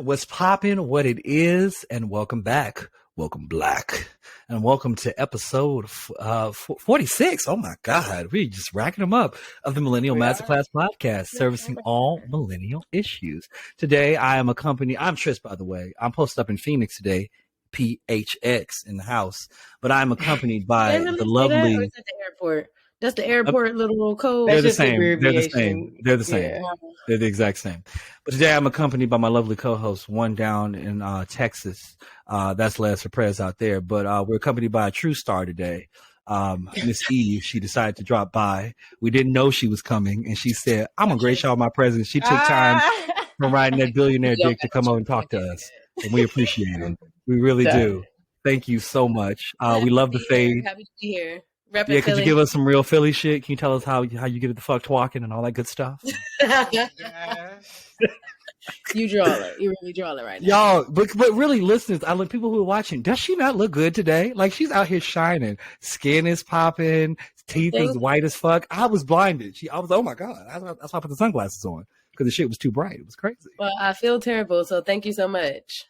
what's poppin', what it is, and welcome back. Welcome black. And welcome to episode 46. Oh my God. We're just racking them up of the Millennial Masterclass podcast, servicing all millennial issues. Today, I'm Tris, by the way. I'm posted up in Phoenix today, PHX in the house, but I'm accompanied by the lovely... Or is it the airport? That's the airport little code. They're the same. They're the same. They're the same. Yeah. They're the exact same. But today I'm accompanied by my lovely co-host, one down in Texas. That's Les Perez out there. But we're accompanied by a true star today. Miss Eve, she decided to drop by. We didn't know she was coming. And she said, I'm going to grace y'all my presence. She took time from riding that billionaire dick to come over and talk to us. And we appreciate it. We really do. Thank you so much. We love the fade. Happy to be here. Yeah, could you give us some real Philly shit? Can you tell us how you get the fuck talking and all that good stuff? You draw it. You really draw it right now. Y'all, but really, listeners, I look people who are watching. Does she not look good today? Like, she's out here shining. Skin is popping. Teeth is white as fuck. I was blinded. I was, oh my God. That's why I put the sunglasses on, because the shit was too bright. It was crazy. Well, I feel terrible, so thank you so much.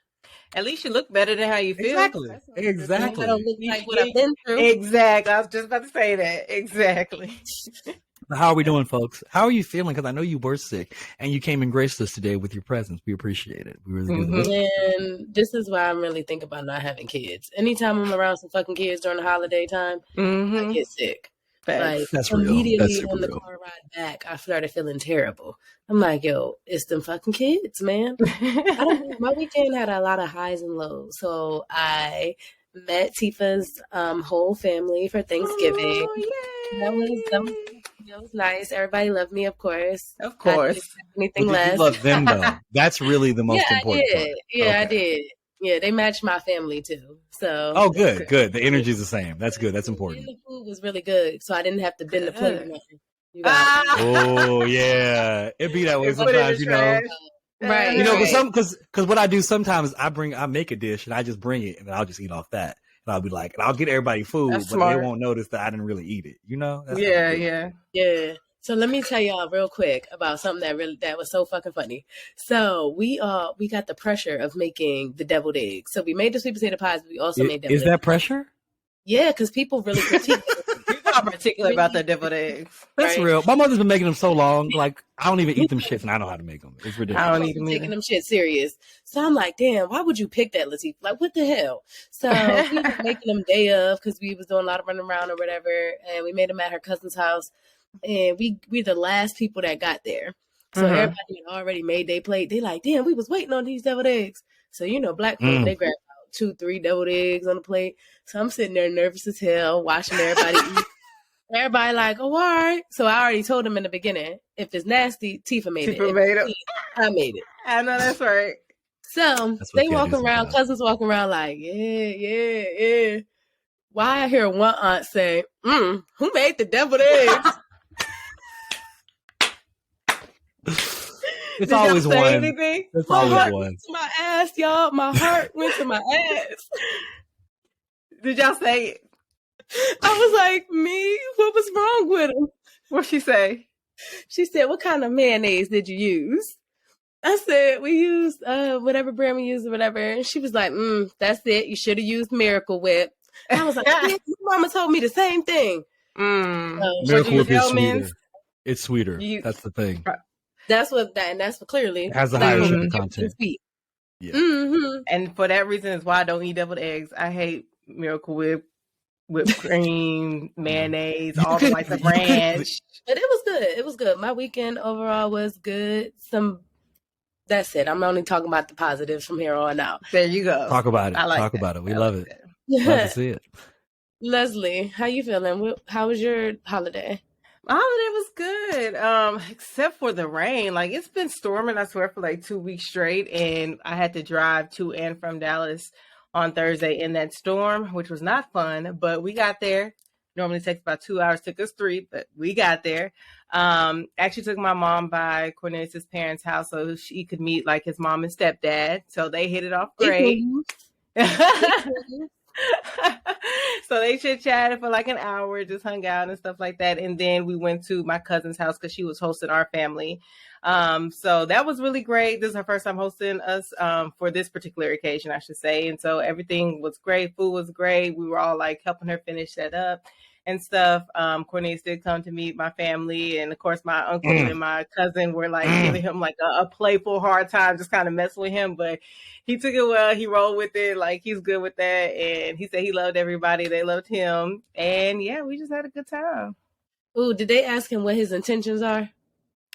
At least you look better than how you feel. Exactly. I don't look like what I've been through. Exactly. I was just about to say that. Exactly. How are we doing, folks? How are you feeling? Because I know you were sick and you came and graced us today with your presence. We appreciate it. We really do. And this is why I'm really thinking about not having kids. Anytime I'm around some fucking kids during the holiday time, I get sick. Like, that's immediately on the car ride back, I started feeling terrible. I'm like, yo, it's them fucking kids, man. My weekend had a lot of highs and lows. So I met Tifa's whole family for Thanksgiving. That was nice. Everybody loved me, of course. Of course. I didn't expect anything less. You love them, though. That's really the most important part. Yeah, I did. Yeah, they matched my family too. So good. The energy's the same. That's good. That's important. And the food was really good, so I didn't have to bend the plate or nothing. Oh yeah, it'd be that way sometimes, you know. Right. You know, because what I do sometimes, I make a dish and I just bring it and I'll just eat off that. And I'll be like, and I'll get everybody food, but they won't notice that I didn't really eat it. You know? Yeah. So let me tell y'all real quick about something that was so fucking funny. So we got the pressure of making the deviled eggs. So we made the sweet potato pies, but we also made deviled eggs. Is that pressure? Yeah, because people really critique it. You're not particular about the deviled eggs. That's real. My mother's been making them so long. Like, I don't even eat them shits and I know how to make them. It's ridiculous. I don't even taking them shit serious. So I'm like, damn, why would you pick that, Latifah? Like, what the hell? So we were making them day of because we was doing a lot of running around or whatever. And we made them at her cousin's house. And we the last people that got there. So everybody had already made their plate. They like, damn, we was waiting on these deviled eggs. So, you know, black folk, they grab about 2-3 deviled eggs on the plate. So I'm sitting there nervous as hell, watching everybody eat. Everybody like, oh, all right. So I already told them in the beginning, if it's nasty, Tifa made it. I made it. I know, that's right. So they walk around, cousins walking around like, yeah. Why I hear one aunt say, who made the deviled eggs? It's always one. Anything? It's always one. My ass, y'all. My heart went to my ass. Did y'all say it? I was like, me? What was wrong with him? What'd she say? She said, what kind of mayonnaise did you use? I said, we used whatever brand we used or whatever. And she was like, that's it. You should have used Miracle Whip. And I was like, my mama told me the same thing. Miracle Whip is sweeter. It's sweeter. That's the thing. That's what clearly it has the higher sugar content. Sweet. Yeah. And for that reason is why I don't eat deviled eggs. I hate Miracle Whip, whipped cream, mayonnaise, all the types of ranch. But it was good. My weekend overall was good. That's it. I'm only talking about the positives from here on out. There you go. Talk about it. Talk about it. We love it. Love to see it. Leslie, how you feeling? How was your holiday? My holiday was good, except for the rain. Like, it's been storming, I swear, for like 2 weeks straight. And I had to drive to and from Dallas on Thursday in that storm, which was not fun. But we got there. Normally it takes about 2 hours. Took us 3, but we got there. Actually took my mom by Cornelius' parents' house so she could meet like his mom and stepdad. So they hit it off great. So they chit-chatted for like an hour, just hung out and stuff like that. And then we went to my cousin's house because she was hosting our family. So that was really great. This is her first time hosting us for this particular occasion, I should say. And so everything was great. Food was great. We were all like helping her finish that up and stuff. Cornelius did come to meet my family, and of course my uncle and my cousin were like giving him like a playful hard time, just kind of messing with him, but he took it well. He rolled with it, like he's good with that, and he said he loved everybody, they loved him, and yeah, we just had a good time. Ooh, did they ask him what his intentions are?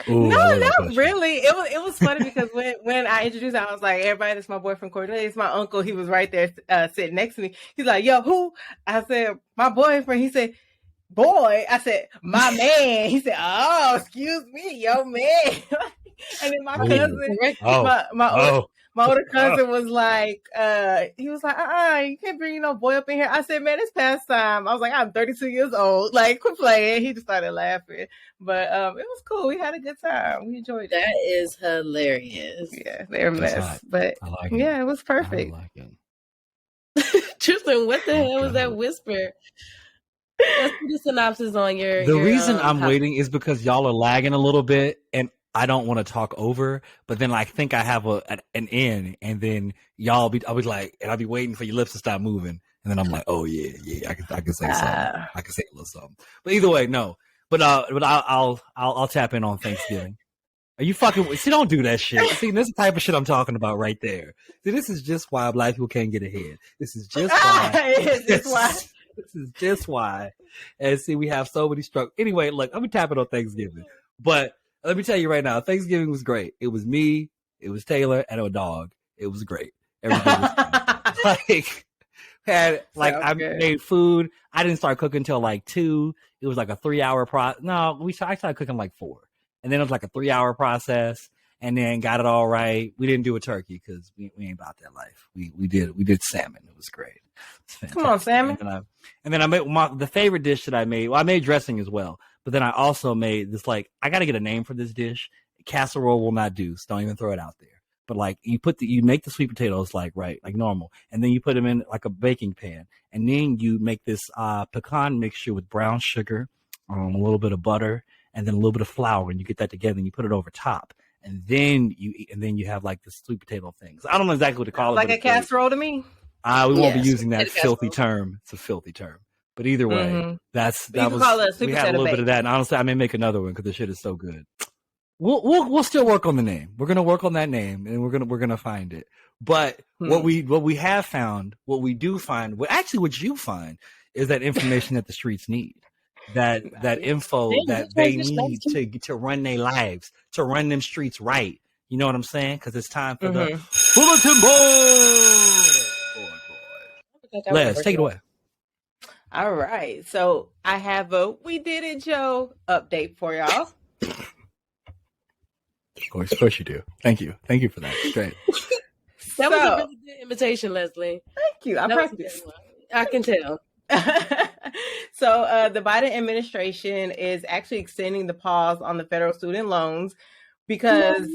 Ooh, no, not really. It was funny because when I introduced him, I was like, everybody, that's my boyfriend Cornelius, my uncle. He was right there sitting next to me. He's like, yo, who? I said, my boyfriend. He said, boy. I said, my man. He said, oh, excuse me, yo, man. And then my cousin, my older cousin was like, he was like, you can't bring no boy up in here. I said, man, it's past time. I was like, I'm 32 years old. Like, quit playing. He just started laughing. But it was cool. We had a good time. We enjoyed it. That is hilarious. Yeah, they're a mess. But like yeah, it was perfect. I like it. Tristan, what the hell was that whisper? Let's do the synopsis on your. The reason I'm waiting is because y'all are lagging a little bit, and I don't want to talk over, but then I think I have an in, and then I'll be like, and I'll be waiting for your lips to stop moving, and then I'm like, oh yeah, I can say something. I can say a little something. But either way, no. But I'll tap in on Thanksgiving. Are you fucking? See, don't do that shit. See, this is the type of shit I'm talking about right there. See, this is just why Black people can't get ahead. This is just why. This is just why. And see, we have so many struggles. Anyway, look, I'm tapping on Thanksgiving, but let me tell you right now, Thanksgiving was great. It was me, it was Taylor, and a dog. It was great. Everything was I made food. I didn't start cooking until like 2. It was like a 3-hour process. No, I started cooking like 4. And then it was like a 3-hour process, and then got it all right. We didn't do a turkey because we ain't about that life. We did salmon. It was great. Come on, salmon. And then I made the favorite dish that I made. Well, I made dressing as well. But then I also made this, like, I got to get a name for this dish. Casserole will not do, so don't even throw it out there. But like you make the sweet potatoes like normal, and then you put them in like a baking pan, and then you make this pecan mixture with brown sugar, a little bit of butter, and then a little bit of flour, and you get that together, and you put it over top, and then you have like the sweet potato things. I don't know exactly what to call it. Like a casserole to me. We won't be using that filthy term. It's a filthy term. But either way, we had a little bit of that, and honestly, I may make another one because the shit is so good. We'll still work on the name. We're gonna work on that name, and we're gonna find it. But what we have found, what you find is that information that the streets need, that info that they need to run their lives, to run them streets right. You know what I'm saying? Because it's time for the bulletin board. Les, take it away. All right. So I have a We Did It, Joe update for y'all. Of course you do. Thank you for that. Great. That was a really good invitation, Leslie. Thank you. I practiced. I can tell. So the Biden administration is actually extending the pause on the federal student loans because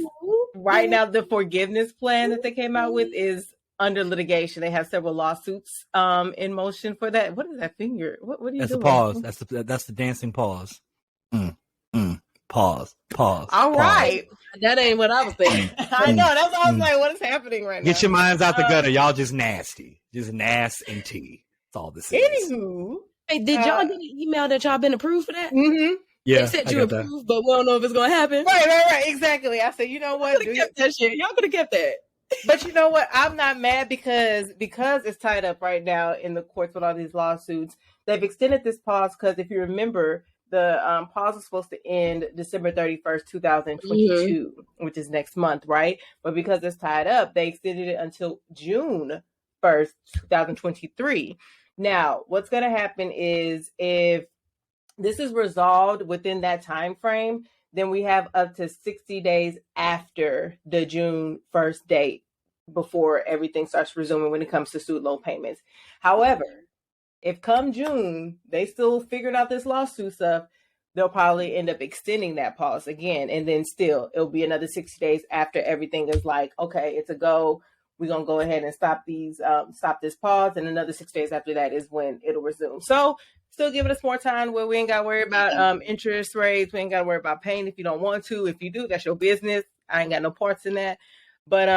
right now the forgiveness plan that they came out with is under litigation. They have several lawsuits in motion for that. What is that finger? What are you doing? That's the pause. That's the dancing pause. Pause. All right. That ain't what I was thinking. I know. That's why I was like, what is happening right now? Get your minds out the gutter. Y'all just nasty. Just nass and tea. That's all this is. Anywho. Hey, did y'all get an email that y'all been approved for that? Mm-hmm. Yeah, they said you approved, but we don't know if it's going to happen. Right. Exactly. I said, you know what? Y'all could have kept that shit. Y'all could have kept that. But you know what? I'm not mad because it's tied up right now in the courts with all these lawsuits. They've extended this pause because if you remember, the pause was supposed to end December 31st, 2022, which is next month, right? But because it's tied up, they extended it until June 1st, 2023. Now, what's going to happen is if this is resolved within that time frame, then we have up to 60 days after the June 1st date before everything starts resuming when it comes to student loan payments. However, if come June, they still figuring out this lawsuit stuff, they'll probably end up extending that pause again. And then still, it'll be another 60 days after everything is like, okay, it's a go. we're going to go ahead and stop this pause. And another 6 days after that is when it'll resume. So still giving us more time where we ain't got to worry about interest rates. We ain't got to worry about paying if you don't want to. If you do, that's your business. I ain't got no parts in that. But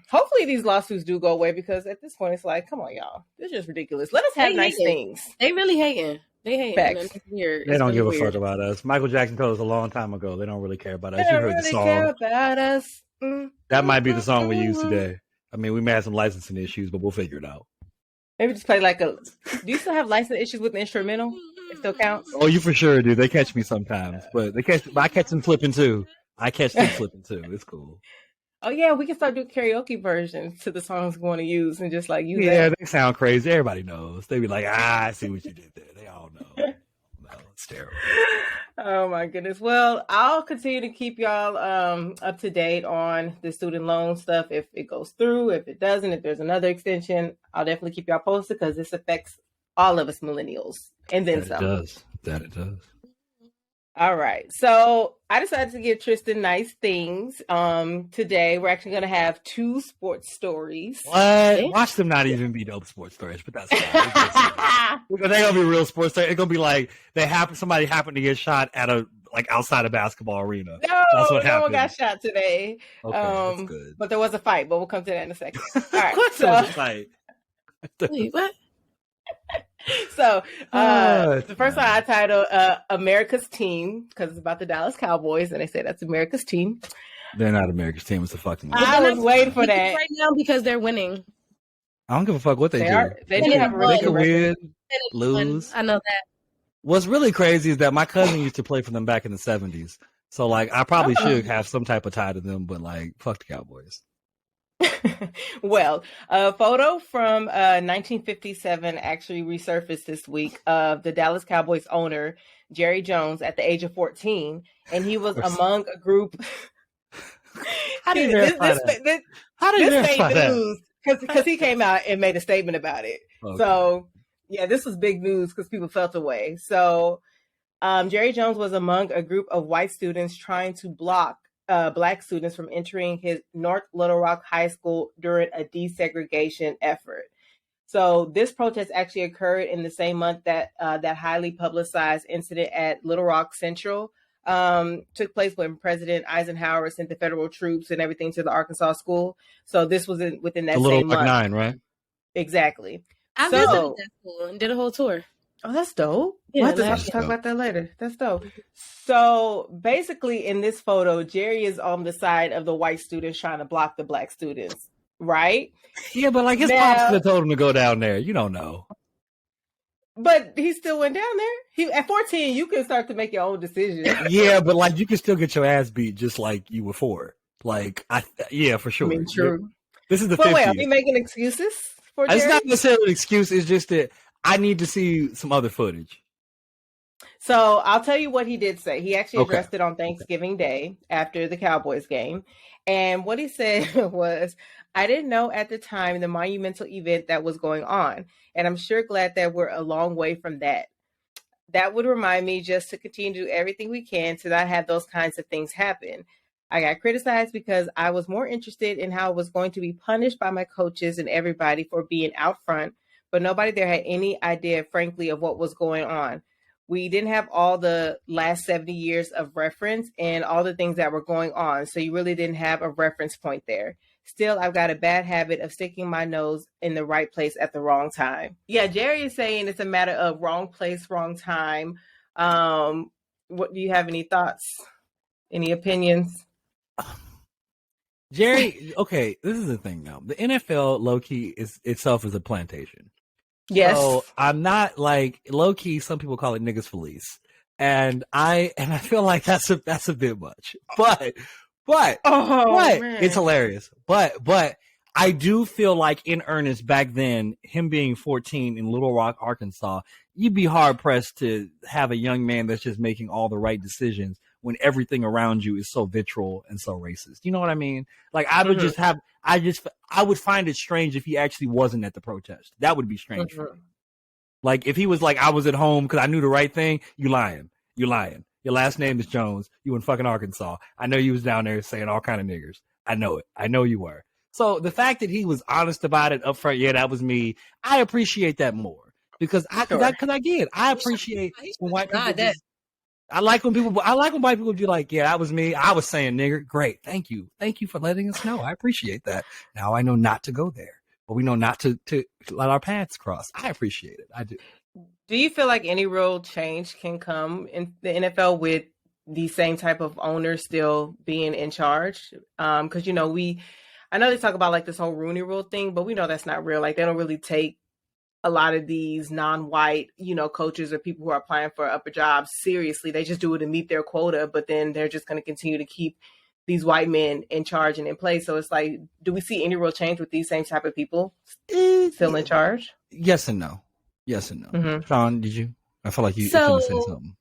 hopefully these lawsuits do go away, because at this point it's like, come on, y'all. This is just ridiculous. Let us have nice things. They really hating. They hating. It's weird. They don't give a fuck about us. Michael Jackson told us a long time ago they don't really care about us. You heard the song. Care about us. That might be the song we use today. I mean, we may have some licensing issues, but we'll figure it out. Maybe just play like do you still have license issues with the instrumental? It still counts? Oh, you for sure do. They catch me sometimes, but I catch them flipping too. It's cool. Oh yeah, we can start doing karaoke versions to the songs we want to use and just like use that. They sound crazy. Everybody knows. They be like, I see what you did there. They all know. No, it's terrible. Oh my goodness. Well, I'll continue to keep y'all up to date on the student loan stuff. If it goes through, if it doesn't, if there's another extension, I'll definitely keep y'all posted, because this affects all of us millennials. And then some. It does. All right. So I decided to give Tristan nice things. Today, we're actually going to have 2 sports stories. What? Watch them not even be dope sports stories, but that's fine. They're going to be real sports stories. It's going to be like somebody happened to get shot at outside a basketball arena. No, that's what no one got shot today. Okay, that's good. But there was a fight, but we'll come to that in a second. All right. There was a fight. Wait, what? So the first one I titled America's Team, because it's about the Dallas Cowboys, and they say that's America's team. They're not America's team. It's the fucking. I was waiting for that right now because they're winning. I don't give a fuck what they do. They do have a really good win, lose. I know that. What's really crazy is that my cousin used to play for them back in the 70s. So I probably should have some type of tie to them, but fuck the Cowboys. Well, a photo from 1957 actually resurfaced this week of the Dallas Cowboys owner, Jerry Jones, at the age of 14. And he was among a group. How did you verify that? How did you verify that? Because he came out and made a statement about it. Okay. So, yeah, this was big news because people felt away. So, Jerry Jones was among a group of white students trying to block Black students from entering his North Little Rock High School during a desegregation effort. So this protest actually occurred in the same month that that highly publicized incident at Little Rock Central took place, when President Eisenhower sent the federal troops and everything to the Arkansas school. So this was within that same month. Little Rock 9, right? Exactly. I visited that school and did a whole tour. Oh, that's dope. Yeah, we'll have to talk about that later. That's dope. So basically in this photo, Jerry is on the side of the white students trying to block the Black students, right? Yeah, but his pops could have told him to go down there. You don't know. But he still went down there. At 14, you can start to make your own decisions. Yeah, but you can still get your ass beat just like you were 4. Yeah, for sure. I mean, true. This is the 50s. Wait, are we making excuses for Jerry? It's not necessarily an excuse. It's just that I need to see some other footage. So I'll tell you what he did say. He actually addressed it on Thanksgiving Day after the Cowboys game. And what he said was, I didn't know at the time the monumental event that was going on. And I'm sure glad that we're a long way from that. That would remind me just to continue to do everything we can to not have those kinds of things happen. I got criticized because I was more interested in how I was going to be punished by my coaches and everybody for being out front, but nobody there had any idea, frankly, of what was going on. We didn't have all the last 70 years of reference and all the things that were going on. So you really didn't have a reference point there. Still, I've got a bad habit of sticking my nose in the right place at the wrong time. Yeah, Jerry is saying it's a matter of wrong place, wrong time. What do you have any thoughts? Any opinions? Jerry, okay, this is the thing now. The NFL, low-key, itself is a plantation. Yes. So I'm not low-key, some people call it niggas felice. And I feel like that's a bit much. But it's hilarious. But I do feel like in earnest back then, him being 14 in Little Rock, Arkansas, you'd be hard pressed to have a young man that's just making all the right decisions when everything around you is so vitriol and so racist. You know what I mean? I would find it strange if he actually wasn't at the protest. That would be strange for me. If he was I was at home because I knew the right thing, you lying. Your last name is Jones. You in fucking Arkansas. I know you was down there saying all kind of niggers. I know it. I know you were. So the fact that he was honest about it up front, yeah, that was me. I appreciate that more because I appreciate when white people just, I like when white people be like, yeah, that was me. I was saying nigger. Great. Thank you for letting us know. I appreciate that. Now I know not to go there, but we know not to let our paths cross. I appreciate it. I do. Do you feel like any real change can come in the NFL with the same type of owners still being in charge? Because, you know, I know they talk about like this whole Rooney Rule thing, but we know that's not real. Like they don't really take a lot of these non-white, you know, coaches or people who are applying for upper jobs seriously. They just do it to meet their quota, but then they're just going to continue to keep these white men in charge and in place. So it's like, do we see any real change with these same type of people still in charge? Yes and no. Yes and no. Mm-hmm. Sean, did you? I feel like you couldn't say something.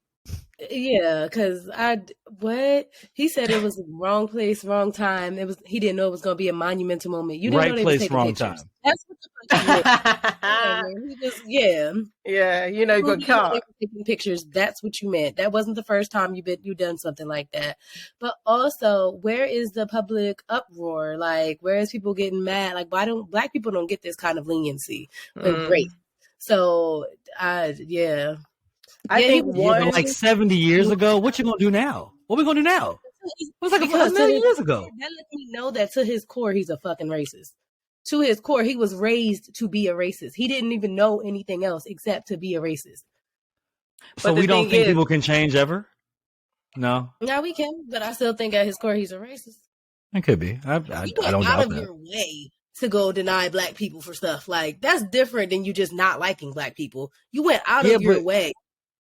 Yeah, because what he said, it was wrong place, wrong time. He didn't know it was going to be a monumental moment. You didn't right know they place, were taking wrong pictures. time. That's what the fuck you meant. He just, yeah. You know, you got caught taking pictures. That's what you meant. That wasn't the first time you done something like that. But also, where is the public uproar? Like, where is people getting mad? Like, why don't black people don't get this kind of leniency? Great. So, I think like 70 years ago. What you gonna do now? What we gonna do now? It was like a million years ago. That lets me know that to his core, he's a fucking racist. To his core, he was raised to be a racist. He didn't even know anything else except to be a racist. So we don't think people can change ever? No. No, we can, but I still think at his core, he's a racist. It could be. I don't doubt that. Out of your way to go deny black people for stuff. Like, that's different than you just not liking black people. You went out of your way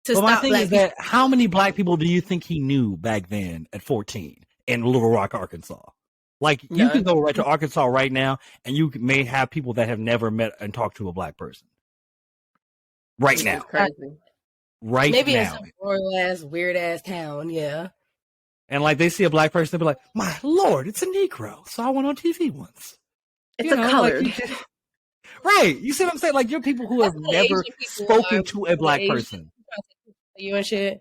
to stop my thing black is people. that how many black people do you think he knew back then at 14 in Little Rock, Arkansas? Like, you can go right to Arkansas right now, and you may have people that have never met and talked to a black person. Right now. Crazy. Right Maybe now. in some royal-ass, weird-ass town, yeah. And, like, they see a black person, they'll be like, my Lord, it's a Negro. So I went on TV once. It's colored. Like, right. You see what I'm saying? Like, you're people who have never spoken to a black person. You and shit.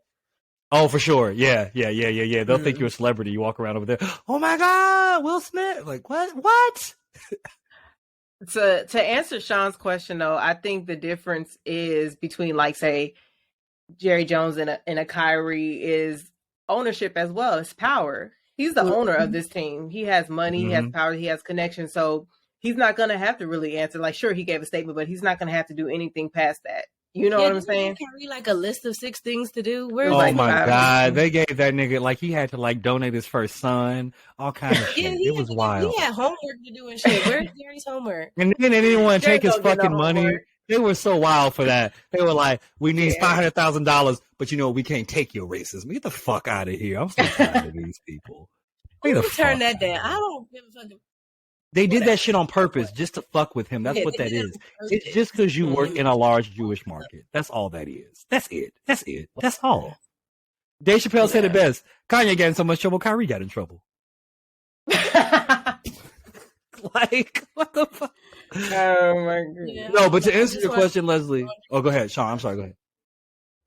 Oh, for sure. Yeah. They'll think you're a celebrity. You walk around over there. Oh my God, Will Smith. Like, what? To answer Sean's question, though, I think the difference is between, like, say, Jerry Jones and a Kyrie is ownership as well. It's power. He's the owner of this team. He has money, he has power, he has connections. So he's not going to have to really answer. Like, sure, he gave a statement, but he's not going to have to do anything past that. You know what I'm saying? Carry like a list of 6 things to do. Oh my God. They gave that nigga, like, he had to, like, donate his first son, all kinds of shit. It was wild. He had homework to do and shit. Where's Jerry's homework? And then they didn't want to take his fucking money. They were so wild for that. They were like, we need $500,000, but you know, we can't take your racism. Get the fuck out of here. I'm so tired of these people. Turn that down. I don't give a fuck. They did that shit on purpose just to fuck with him. That's what that is. It's just because you work in a large Jewish market. That's all that is. That's it. That's all. Dave Chappelle said it best. Kanye got in so much trouble, Kyrie got in trouble. Like, what the fuck? Oh my God. Yeah. No, but to answer your question, Leslie. Oh, go ahead, Sean. I'm sorry. Go ahead.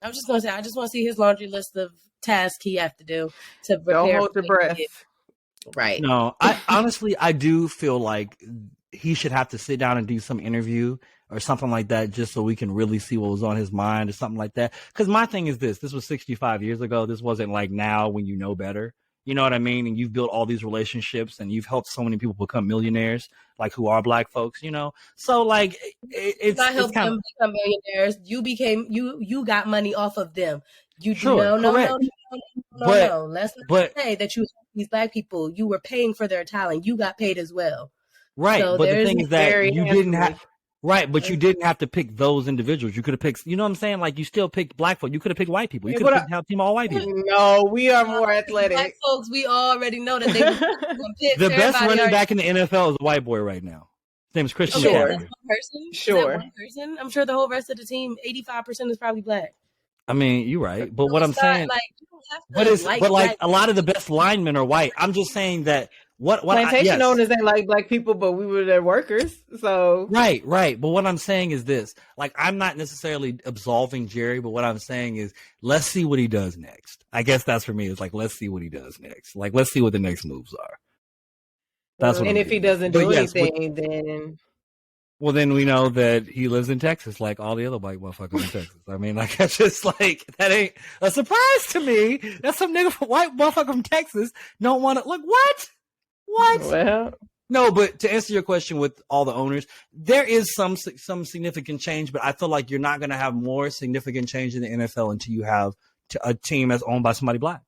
I was just going to say, I just want to see his laundry list of tasks he have to do to prepare. Don't hold your breath. Right. No, I honestly, I do feel like he should have to sit down and do some interview or something like that, just so we can really see what was on his mind or something like that. Because my thing is this was 65 years ago. This wasn't like now when you know better. You know what I mean? And you've built all these relationships and you've helped so many people become millionaires, like who are black folks, you know? So like, it's not help them become millionaires. You got money off of them. You sure, no. Let's not say that you these black people, you were paying for their talent. You got paid as well. Right. So but the thing is that you didn't have, right. But you Mm-hmm. didn't have to pick those individuals. You could have picked, you know what I'm saying? Like you still picked black folk. You could have picked white people. You could have picked team all white people. No, we are more athletic. Black folks, we already know that they The best running back in the NFL is a white boy right now. His name is Christian. Sure. That's one person. Sure. One person. I'm sure the whole rest of the team, 85% is probably black. I mean, you're right. But what I'm saying, like, you don't have to but a lot of the best linemen are white. I'm just saying that plantation owners ain't like black people, but we were their workers. So right. But what I'm saying is this: like, I'm not necessarily absolving Jerry, but what I'm saying is, let's see what he does next. I guess that's for me. It's like, let's see what he does next. Like, let's see what the next moves are. That's what. And I'm if he getting at. doesn't But do yes, anything, then well, then we know that he lives in Texas, like all the other white motherfuckers in Texas. I mean, like that's just like that ain't a surprise to me. That some nigga white motherfucker from Texas don't want to look. What? Well, no. But to answer your question, with all the owners, there is some significant change, but I feel like you're not going to have more significant change in the NFL until you have a team that's owned by somebody black.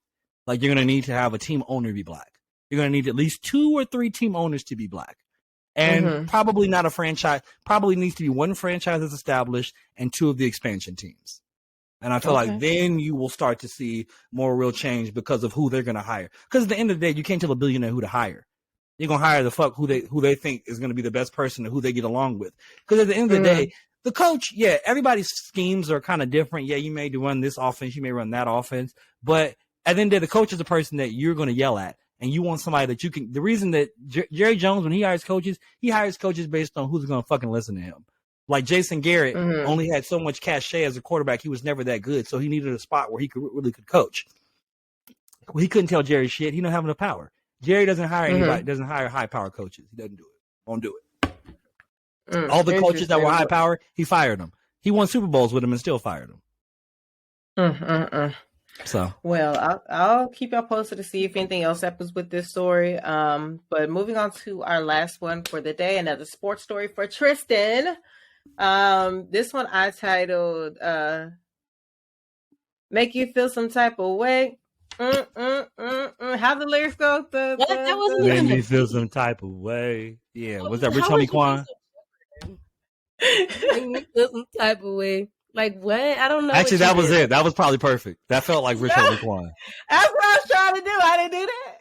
Like you're going to need to have a team owner be black. You're going to need at least 2 or 3 team owners to be black. And probably not a franchise. Probably needs to be 1 franchise that's established and 2 of the expansion teams. And I feel like then you will start to see more real change because of who they're going to hire. Because at the end of the day, you can't tell a billionaire who to hire. You're going to hire the fuck who they think is going to be the best person and who they get along with. Because at the end of the day, the coach, yeah, everybody's schemes are kind of different. Yeah, you may run this offense, you may run that offense. But at the end of the day, the coach is the person that you're going to yell at. And you want somebody that you can. The reason that Jerry Jones, when he hires coaches based on who's going to fucking listen to him. Like Jason Garrett only had so much cachet as a quarterback. He was never that good. So he needed a spot where he really could coach. Well, he couldn't tell Jerry shit. He don't have enough power. Jerry doesn't hire anybody, doesn't hire high power coaches. He doesn't do it. Won't do it. All the coaches that were high power, he fired them. He won Super Bowls with them and still fired them. So well, I'll keep y'all posted to see if anything else happens with this story. But moving on to our last one for the day, another sports story for Tristan. This one I titled "Make You Feel Some Type of Way." How the lyrics go? Make me feel some type of way. Yeah, was that Rich Homie Quan? Make me feel some type of way. Like what? I don't know. Actually, that was it. That was probably perfect. That felt like Rich Homie Quan. That's what I was trying to do. I didn't do that.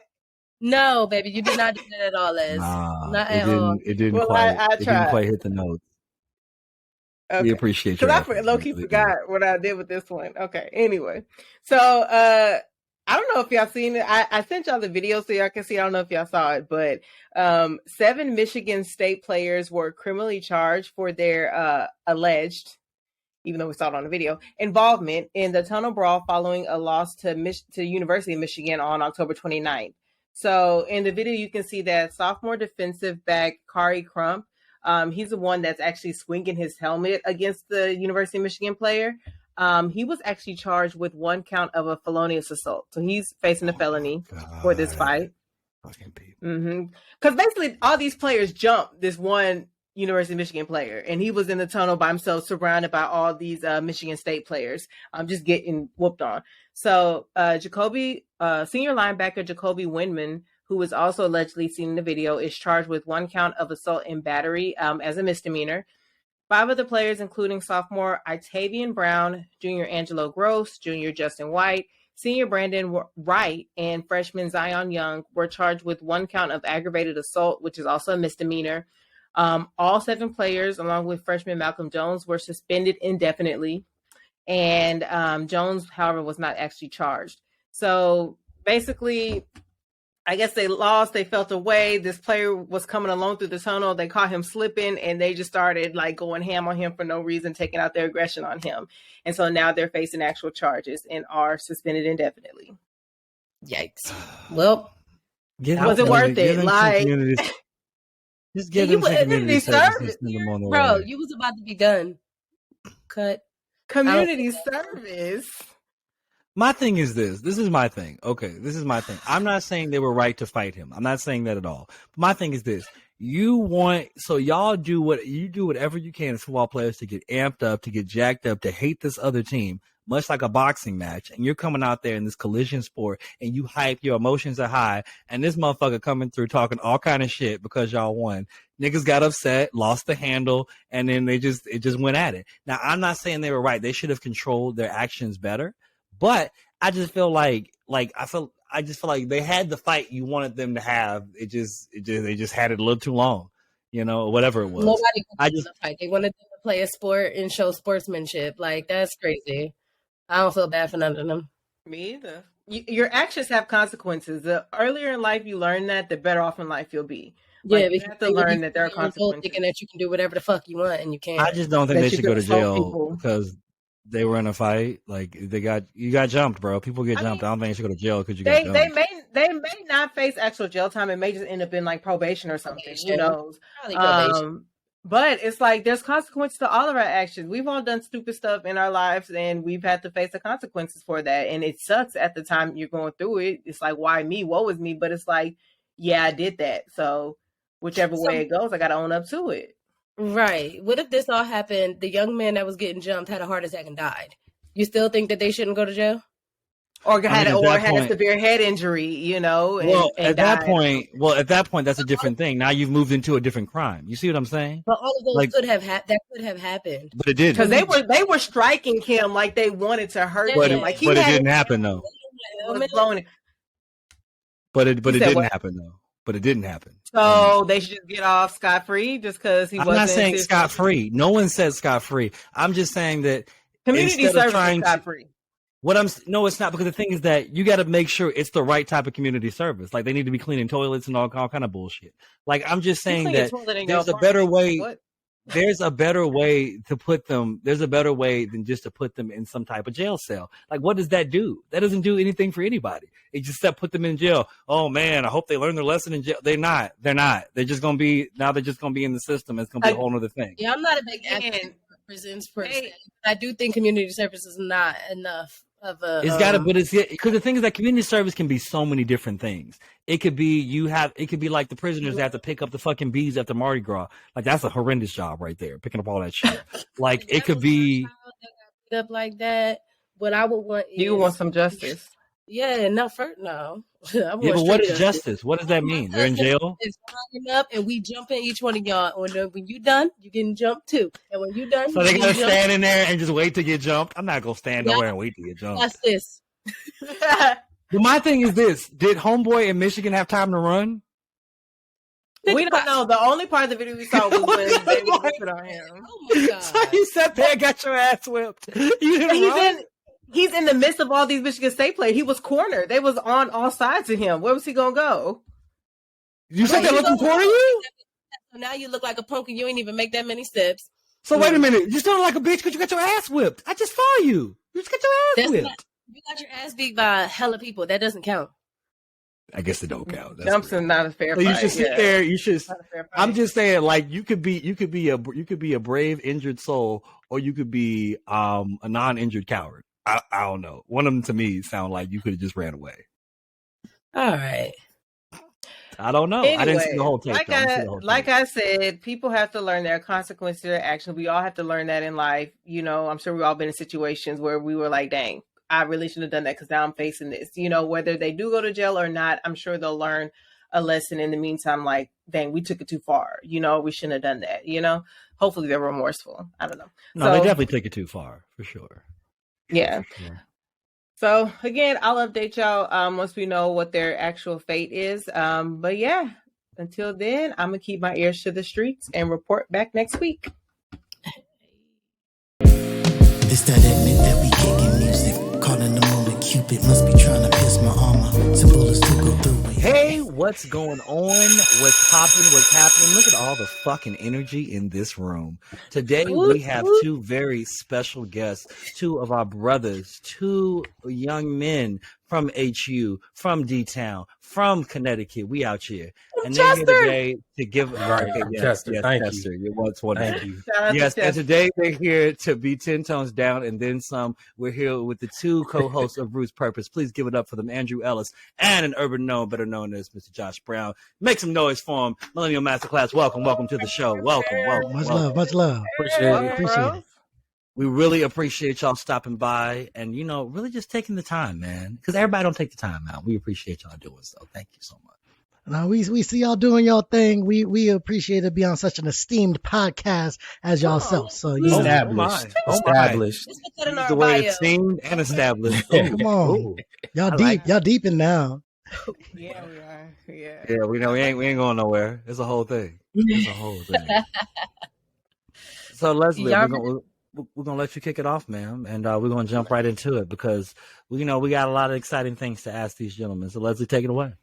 No, baby, you did not do that at all, Les. Not at all. It didn't quite hit the notes. Okay. We appreciate you. Because I low-key forgot what I did with this one. Okay, anyway. So, I don't know if y'all seen it. I sent y'all the video so y'all can see. I don't know if y'all saw it, but 7 Michigan State players were criminally charged for their alleged, even though we saw it on the video, involvement in the tunnel brawl following a loss to University of Michigan on October 29th. So in the video, you can see that sophomore defensive back Kari Crump, he's the one that's actually swinging his helmet against the University of Michigan player. He was actually charged with 1 count of a felonious assault. So he's facing a felony for this fight. Fucking people. Because basically all these players jumped this one University of Michigan player, and he was in the tunnel by himself, surrounded by all these Michigan State players, just getting whooped on. So senior linebacker Jacoby Windman, who was also allegedly seen in the video, is charged with 1 count of assault and battery as a misdemeanor. 5 of the players, including sophomore Itavian Brown, junior Angelo Gross, junior Justin White, senior Brandon Wright, and freshman Zion Young, were charged with 1 count of aggravated assault, which is also a misdemeanor. All 7 players, along with freshman Malcolm Jones, were suspended indefinitely. And Jones, however, was not actually charged. So basically, I guess they lost. They felt away. This player was coming along through the tunnel. They caught him slipping, and they just started like going ham on him for no reason, taking out their aggression on him. And so now they're facing actual charges and are suspended indefinitely. Yikes. Well, was it worth it? Like, just give them community service. Bro, you was about to be done. Cut. Community service. My thing is this. This is my thing. Okay, this is my thing. I'm not saying they were right to fight him. I'm not saying that at all. My thing is this. Y'all do whatever you can as football players to get amped up, to get jacked up, to hate this other team, much like a boxing match. And you're coming out there in this collision sport and you hype, your emotions are high, and this motherfucker coming through talking all kind of shit because y'all won. Niggas got upset, lost the handle, and then it just went at it. Now, I'm not saying they were right. They should have controlled their actions better. But I just feel like they had the fight you wanted them to have. They just had it a little too long, whatever it was. Nobody wanted to fight. They wanted them to play a sport and show sportsmanship. Like, that's crazy. I don't feel bad for none of them. Me either. Your actions have consequences. The earlier in life you learn that, the better off in life you'll be. Like, you have to learn that there are consequences. Thinking that you can do whatever the fuck you want and you can't. I just don't think they should go to jail because they were in a fight. Like you got jumped, bro. People get jumped. I don't think they should go to jail because you got jumped. they may not face actual jail time. It may just end up in like probation or something. Who knows? But it's like there's consequences to all of our actions. We've all done stupid stuff in our lives, and we've had to face the consequences for that. And it sucks at the time you're going through it. It's like, why me? Woe is me. But it's like, yeah, I did that. So whichever way it goes, I got to own up to it. Right. What if this all happened? The young man that was getting jumped had a heart attack and died. You still think that they shouldn't go to jail? Or had a severe head injury, you know. At that point, that's a different thing. Now you've moved into a different crime. You see what I'm saying? But all of those could have happened. But it didn't. Because they were striking him like they wanted to hurt him. Like but it didn't happen though. But it didn't happen though. But it didn't happen. So they should just get off scot-free just because he wasn't. I'm not saying scot-free. No one said scot-free. I'm just saying that community service is scot-free. No, it's not, because the thing is that you got to make sure it's the right type of community service. Like they need to be cleaning toilets and all kind of bullshit. Like I'm just saying that there's a better way. What? There's a better way to put them. There's a better way than just to put them in some type of jail cell. Like what does that do? That doesn't do anything for anybody. It just put them in jail. Oh man, I hope they learn their lesson in jail. They're not. They're just gonna be in the system. It's gonna be a whole other thing. Yeah, I'm not a big advocate for prisons per se. I do think community service is not enough. It's got to, but it's because the thing is that community service can be so many different things. It could be like the prisoners that have to pick up the fucking bees after Mardi Gras. Like that's a horrendous job right there, picking up all that shit. Like it could be up like that. What I would want is you want some justice. Yeah, no. Yeah, but what is justice? What does that mean? They're in jail? It's lining up, and we jump in each one of y'all. When you done, you getting jumped too. And when you done, so they gotta stand in there and just wait to get jumped. I'm not gonna stand nowhere and wait to get jumped. That's this. But my thing is this: did Homeboy in Michigan have time to run? We don't know. The only part of the video we saw was when they were whipping on him. Oh my god! So you sat there and got your ass whipped. You didn't run? He's in the midst of all these Michigan State players. He was cornered. They was on all sides of him. Where was he gonna go? You said they looking for you? Now you look like a punk and you ain't even make that many steps. So wait a minute. You still look like a bitch because you got your ass whipped. I just saw you. You just got your ass whipped. You got your ass beat by hella people. That doesn't count. I guess it don't count. Jumps are not a fair fight. You should sit there. You should. I'm just saying, like you could be a brave injured soul, or you could be a non-injured coward. I don't know. One of them to me sound like you could have just ran away. All right. I don't know. Anyway, I didn't see the whole tape. Like I said, people have to learn their consequences to their actions. We all have to learn that in life. You know, I'm sure we've all been in situations where we were like, dang, I really shouldn't have done that because now I'm facing this. You know, whether they do go to jail or not, I'm sure they'll learn a lesson in the meantime, like, dang, we took it too far. You know, we shouldn't have done that. You know, hopefully they're remorseful. I don't know. No, they definitely took it too far, for sure. Yeah. So again, I'll update y'all once we know what their actual fate is. But yeah, until then, I'm gonna keep my ears to the streets and report back next week. It's that admit that we kicking music, caught in the moment. Cupid must be trying to pierce my armor. Some bullets to go through. Hey, what's going on? What's popping? What's happening? Look at all the fucking energy in this room. Today we have two very special guests, two of our brothers, two young men from HU, from D-Town, from Connecticut. We out here. And they're here today to give Chester. Thank Chester. You once wanted Thank you. Yes, and today they're here to be 10 tones down and then some. We're here with the two co-hosts of Roots Purpose. Please give it up for them, Andrew Ellis and an urban gnome, better known as Mr. Josh Brown. Make some noise for him. Millennial Masterclass, welcome to the show. Welcome. Much love. Appreciate it. We really appreciate y'all stopping by and, you know, really just taking the time, man. Because everybody don't take the time out. We appreciate y'all doing so. Thank you so much. Now we see y'all doing y'all thing. We appreciate it be on such an esteemed podcast as y'all self. So you established. The way esteemed and established. Come on, y'all deep in now. Yeah, we are. Yeah, we know we ain't going nowhere. It's a whole thing. So Leslie, we're gonna let you kick it off, ma'am, and we're gonna jump right into it because we got a lot of exciting things to ask these gentlemen. So Leslie, take it away.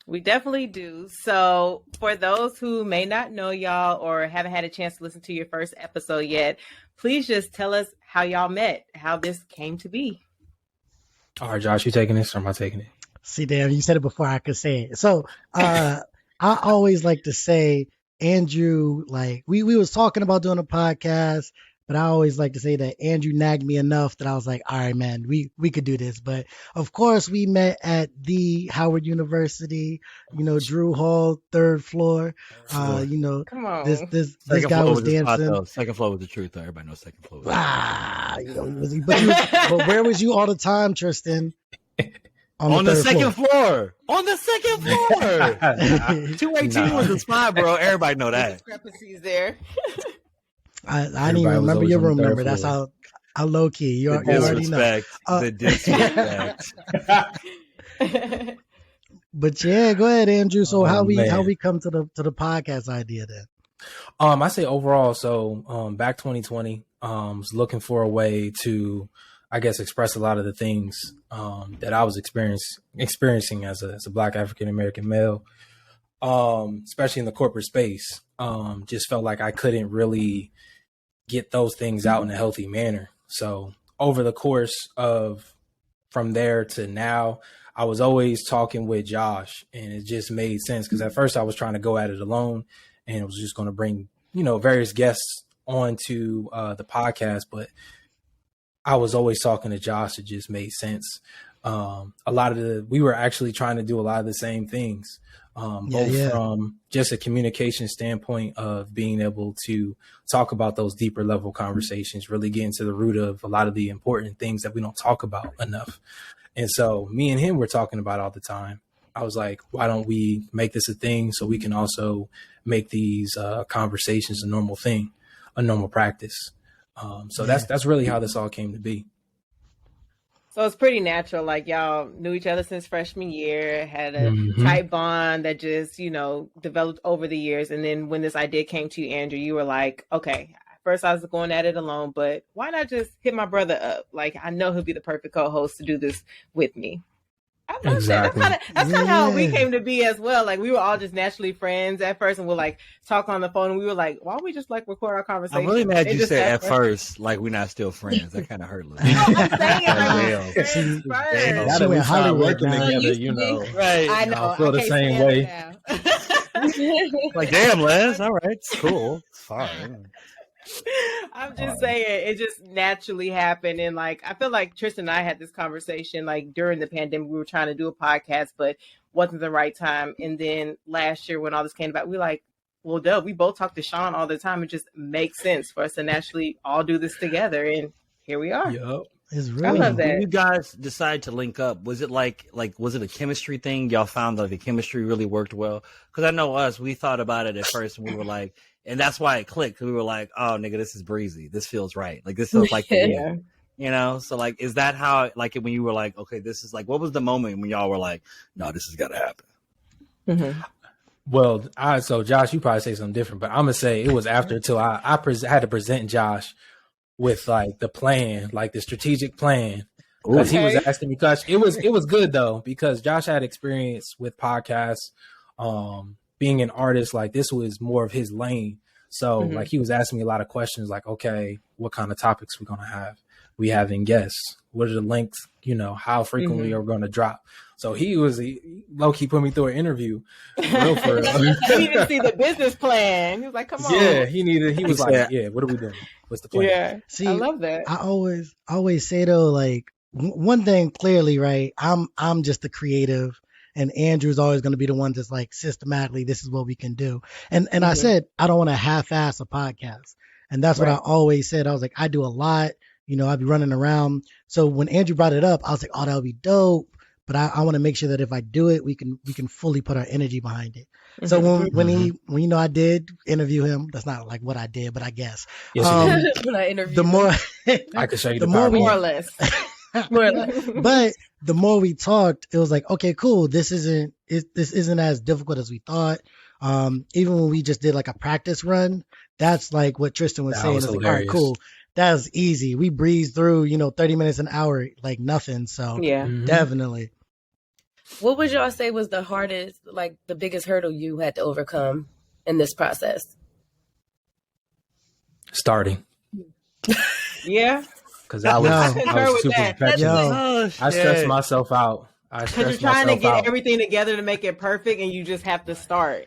We definitely do. So for those who may not know y'all or haven't had a chance to listen to your first episode yet, please just tell us how y'all met, how this came to be. All right, Josh, you taking this or am I taking it? See, damn, you said it before I could say it. So, I always like to say, Andrew, like we was talking about doing a podcast, but I always like to say that Andrew nagged me enough that I was like, all right, man, we could do this. But of course, we met at the Howard University, Drew Hall, 3rd floor. Come on. This guy was dancing. Second floor was the truth. Everybody knows second floor. But where was you all the time, Tristan? On the second floor. On the second floor. 218 was the spot, bro. Everybody know that. Discrepancies there. I didn't even remember your room number. That's how low key. You already know. The disrespect. But yeah, go ahead, Andrew. So how we come to the podcast idea then? I say overall. So back 2020, was looking for a way to, I guess, express a lot of the things that I was experiencing as a Black African American male, especially in the corporate space. Just felt like I couldn't really get those things out in a healthy manner. So over the course of from there to now, I was always talking with Josh, and it just made sense because at first I was trying to go at it alone, and it was just going to bring various guests onto the podcast, but I was always talking to Josh. It just made sense. We were actually trying to do a lot of the same things, from just a communication standpoint of being able to talk about those deeper level conversations, really getting to the root of a lot of the important things that we don't talk about enough. And so me and him were talking about all the time. I was like, why don't we make this a thing so we can also make these conversations a normal thing, a normal practice. That's really how this all came to be. So it's pretty natural. Like y'all knew each other since freshman year, had a tight bond that just, developed over the years. And then when this idea came to you, Andrew, you were like, okay, first I was going at it alone, but why not just hit my brother up? Like, I know he'll be the perfect co-host to do this with me. Exactly. That's kind of how we came to be as well. Like we were all just naturally friends at first, and we'll like talk on the phone. And we were like, "Why don't we just like record our conversation?" I'm really mad you said at first, like we're not still friends. That kind of hurt. I'm saying, Now we started working together, right? I know. I feel the same way. Like, damn, Les. All right, it's cool. It's fine. I'm just saying it just naturally happened. And like, I feel like Tristan and I had this conversation like during the pandemic. We were trying to do a podcast, but wasn't the right time. And then last year when all this came about, we were like, well, duh, we both talk to Sean all the time. It just makes sense for us to naturally all do this together. And here we are. Yep. It's really, I love that. When you guys decide to link up, was it like was it a chemistry thing? Y'all found like the chemistry really worked well? Because I know us, we thought about it at first and we were like, and that's why it clicked. We were like, oh, nigga, this is breezy. This feels right. Like, this feels like the one. So like, is that how, like, when you were like, okay, this is like, what was the moment when y'all were like, no, this has got to happen? Mm-hmm. Well, so Josh, you probably say something different, but I'm going to say it was after till I had to present Josh with like the plan, like the strategic plan. Because he was asking me, because it was good though, because Josh had experience with podcasts, being an artist. Like this was more of his lane. So like he was asking me a lot of questions like, okay, what kind of topics we're going to have? We having guests? What are the lengths? How frequently are we going to drop? So he low-key put me through an interview. Real for real. He needed to see the business plan. He was like, come on. Yeah, he was like, yeah, what are we doing? What's the plan? Yeah, see, I love that. I always say though, like one thing clearly, right? I'm just the creative, and Andrew's always going to be the one that's like systematically, this is what we can do. And I said, I don't want to half-ass a podcast. And that's what I always said. I was like, I do a lot, I'd be running around. So when Andrew brought it up, I was like, oh, that would be dope. But I want to make sure that if I do it, we can fully put our energy behind it. So when I did interview him, that's not like what I did, but I guess. Yes, when I interviewed the more I could show you more or less. But the more we talked, it was like, okay, cool. This isn't as difficult as we thought. Even when we just did like a practice run, that's like what Tristan was saying. It's like, all right, cool. That was easy. We breezed through, 30 minutes an hour, like nothing. So definitely. What would y'all say was the hardest, like the biggest hurdle you had to overcome in this process? Starting. Yeah. Because I was super perfectionist. I stressed myself out. Because you're trying to get everything together to make it perfect, and you just have to start,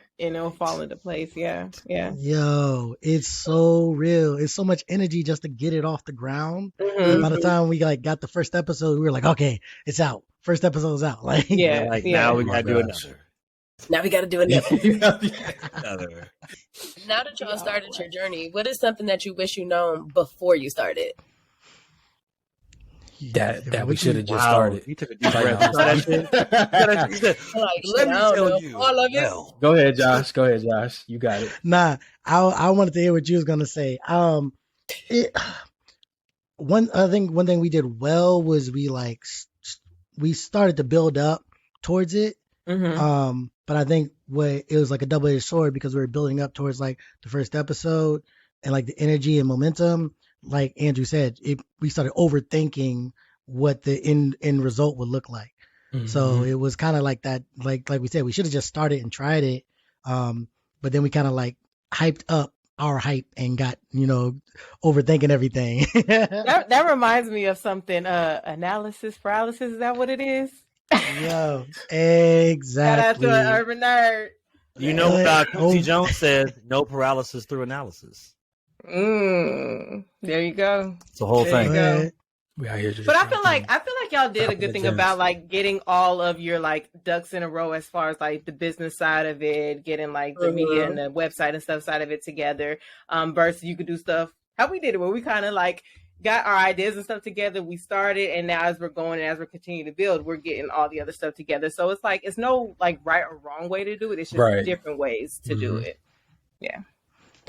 fall into place. Yeah. Yo, it's so real. It's so much energy just to get it off the ground. And by the time we got the first episode, we were like, okay, it's out. First episode's out. Now we gotta do another. Now we got to do another. Now that y'all started your journey, what is something that you wish you known before you started? That we should have just started. You took a deep breath. Let me tell you. All of it. Go ahead, Josh. You got it. Nah, I wanted to hear what you was gonna say. One thing we did well was we started to build up towards it. Mm-hmm. But I think it was like a double-edged sword because we were building up towards like the first episode and like the energy and momentum. Like Andrew said, we started overthinking what the end result would look like. Mm-hmm. So it was kind of like that. Like we said, we should have just started and tried it. But then we kind of like hyped up our hype and got overthinking everything. that reminds me of something. Analysis paralysis. Is that what it is? Yo, exactly. Shout out to an urban nerd. You know what Quincy Jones says, no paralysis through analysis. There you go. It's the whole thing. We out here but I feel like y'all did a good thing about like getting all of your like ducks in a row as far as like the business side of it, getting like the media and the website and stuff side of it together. Versus you could do stuff how we did it, where we kind of like got our ideas and stuff together. We started, and now as we're going and as we're continuing to build, we're getting all the other stuff together. So it's like it's no like right or wrong way to do it. It's just different ways to do it. Yeah.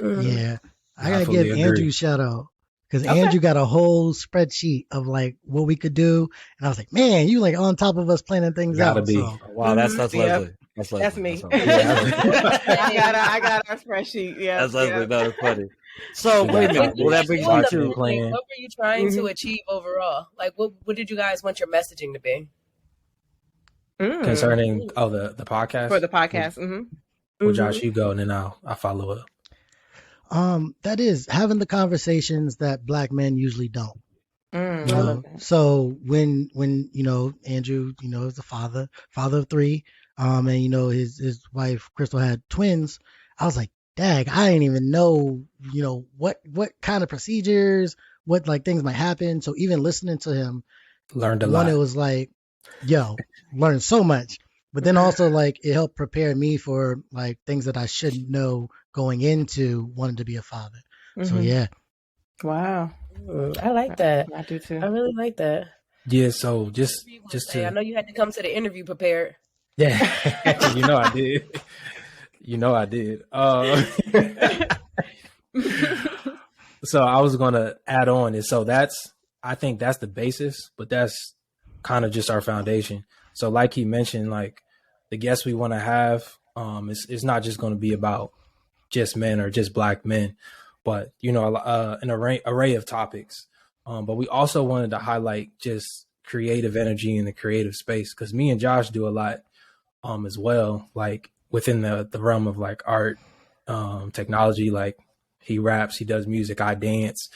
Yeah. I gotta give Andrew a shout out because Andrew got a whole spreadsheet of like what we could do, and I was like, man, you like on top of us planning things out. Be. So. Wow, that's Leslie. That's me. I got our spreadsheet. Yeah, that's Leslie. That was funny. So wait a minute. Well, that brings me to what were you trying to achieve overall? Like, what did you guys want your messaging to be? Concerning the podcast for the podcast. Well, Josh, you go, and then I'll follow up. That is having the conversations that Black men usually don't. So when Andrew, is a father of three, and his wife Crystal had twins, I was like, dag, I didn't even know, what kind of procedures, what like things might happen. So even listening to him, learned a lot. It was like, learned so much. But then also like it helped prepare me for like things that I should know going into wanting to be a father. So yeah. Wow. I like that. I do too. I really like that. Yeah. So just to, I know you had to come to the interview prepared. Yeah. I did. I did. So I was going to add on it. So I think that's the basis, but that's kind of just our foundation. So like he mentioned, like the guests we want to have, it's not just going to be about just men or just Black men, but, an array of topics. But we also wanted to highlight just creative energy in the creative space. Cause me and Josh do a lot, as well, like within the realm of like art, technology, like he raps, he does music, I dance.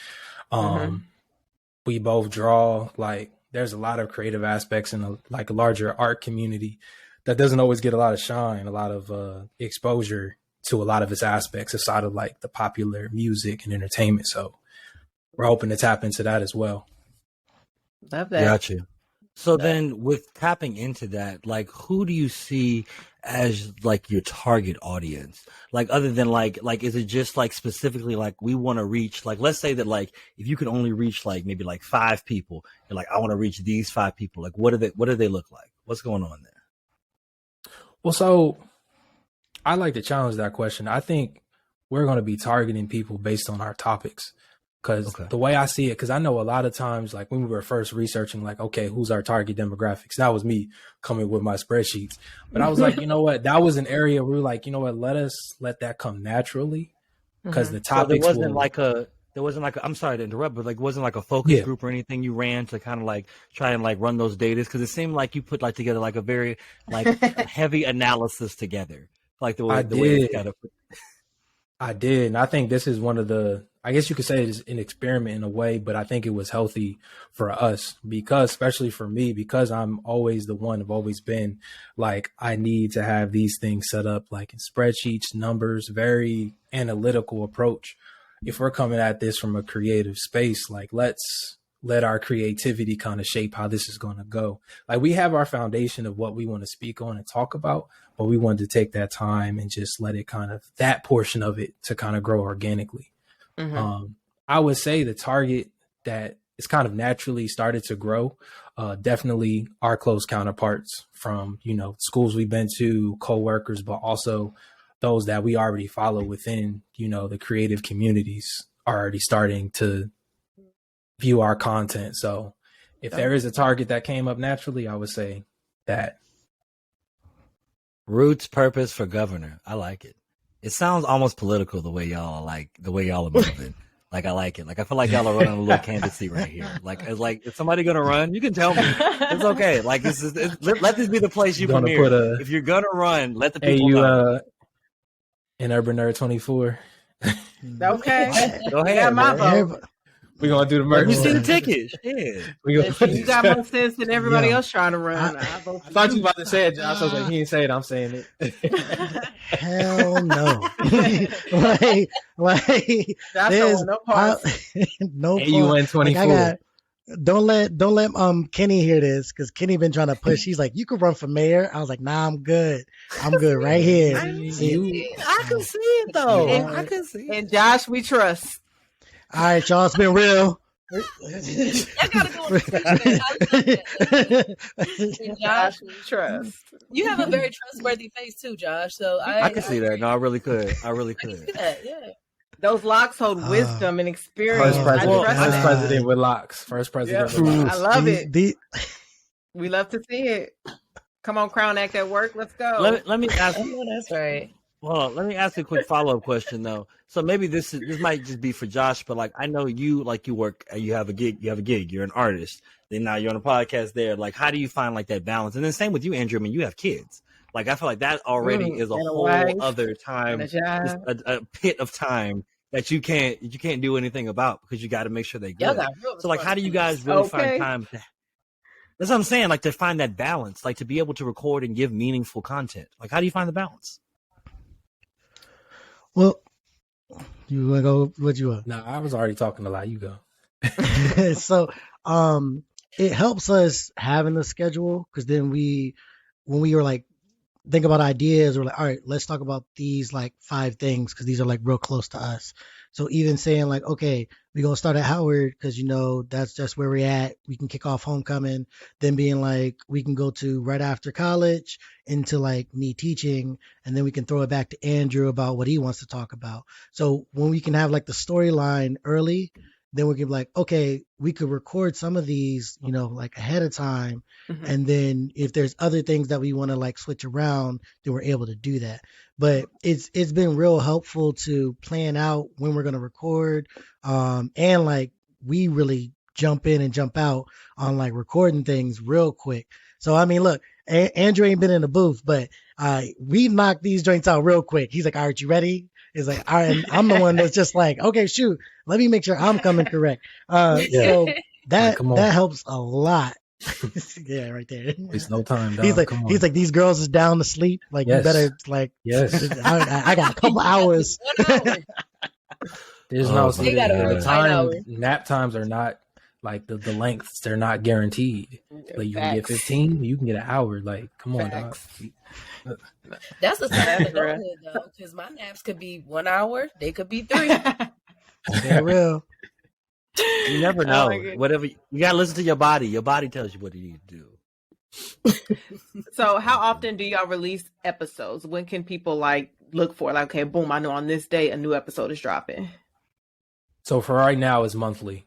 We both draw, like there's a lot of creative aspects in a larger art community that doesn't always get a lot of shine, a lot of exposure to a lot of its aspects aside of like the popular music and entertainment. So we're hoping to tap into that as well. Love that. Gotcha. So then with tapping into that, like who do you see as like your target audience? Like other than like is it just like specifically like we want to reach, like let's say that like if you could only reach like maybe like 5 people, you're like I want to reach these 5 people, like what do they look like? What's going on there? Well, so I like to challenge that question. I think we're going to be targeting people based on our topics. Because the way I see it, because I know a lot of times, like when we were first researching, like, okay, who's our target demographics? That was me coming with my spreadsheets. But I was like, you know what? That was an area where we were like, you know what? Let that come naturally. Because the topics so there wasn't like a, I'm sorry to interrupt, but like it wasn't like a focus group or anything you ran to kind of like try and like run those data. Because it seemed like you put like together like a very like heavy analysis together. Like the way it's kind of. I did. And I think this is one of the I guess you could say it's an experiment in a way, but I think it was healthy for us because, especially for me, because I'm always the one, I've always been like, I need to have these things set up like in spreadsheets, numbers, very analytical approach. If we're coming at this from a creative space, like let's let our creativity kind of shape how this is going to go. Like we have our foundation of what we want to speak on and talk about, but we wanted to take that time and just let it kind of, that portion of it to kind of grow organically. I would say the target that is kind of naturally started to grow, definitely our close counterparts from, you know, schools we've been to, coworkers, but also those that we already follow within, you know, the creative communities are already starting to view our content. So if there is a target that came up naturally, I would say that. Roots, purpose for governor. I like it. It sounds almost political the way y'all are moving. Like I like it. Like I feel like y'all are running a little candidacy right here. Like it's like if somebody gonna run, you can tell me. It's okay. Like let this be the place you premiere. If you're gonna run, let the people know. In Urban Nerd 24. Okay. Go ahead. My vote. We're gonna do the merch. You see the tickets. Yeah. You got more sense than everybody else trying to run. I thought you were about to say it, Josh. I was like, he didn't say it, I'm saying it. Hell no. like that's no part. No part. AUN 24. Like don't let Kenny hear this because Kenny been trying to push. He's like, you could run for mayor. I was like, nah, I'm good right here. I can see it though. I can see it. And Josh, we trust. All right, y'all, it's been real. Josh, we trust. You have a very trustworthy face too, Josh. So I can see that. No, I really could. Yeah. Those locks hold wisdom and experience. First president with locks. First president with locks. I love it. We love to see it. Come on, Crown Act at work. Let's go. Let me ask. That's right. Well, let me ask a quick follow-up question though. So maybe this might just be for Josh, but like I know you work, you have a gig, you're an artist. Then now you're on a podcast there. Like, how do you find like that balance? And then same with you, Andrew. I mean, you have kids. Like, I feel like that already is a whole other time, a pit of time that you can't do anything about because you got to make sure they good. So like, how do you guys really find time? That's what I'm saying. Like to find that balance, like to be able to record and give meaningful content. Like, how do you find the balance? Well, you want to go? What you want? No, I was already talking a lot. You go. So, it helps us having the schedule because then when we were like, think about ideas, we're like, all right, let's talk about these like 5 things because these are like real close to us. So even saying like, okay, we're going to start at Howard because, you know, that's just where we're at. We can kick off homecoming. Then being like, we can go to right after college into like me teaching. And then we can throw it back to Andrew about what he wants to talk about. So when we can have like the storyline early, then we can be like, okay, we could record some of these, you know, like ahead of time. Mm-hmm. And then if there's other things that we want to like switch around, then we're able to do that. But it's been real helpful to plan out when we're going to record. And like we really jump in and jump out on like recording things real quick. So, I mean, look, Andrew ain't been in the booth, but we knocked these joints out real quick. He's like, all right, you ready? It's like, all right, I'm the one that's just like, okay, shoot, let me make sure I'm coming correct. So that helps a lot. Yeah, right there. It's no time. Dog. He's like, these girls is down to sleep. Like, yes. You better like, yes. I got a couple hours. There's no time. Nap times are not like the lengths. They're not guaranteed. Like you can get 15, you can get an hour. Like, come on, dog. That's the sign of adulthood, though, because my naps could be 1 hour, they could be 3. They're real. You never know. Whatever you gotta listen to your body. Your body tells you what you need to do. So, how often do y'all release episodes? When can people like look for like, okay, boom, I know on this day a new episode is dropping? So for right now, it's monthly.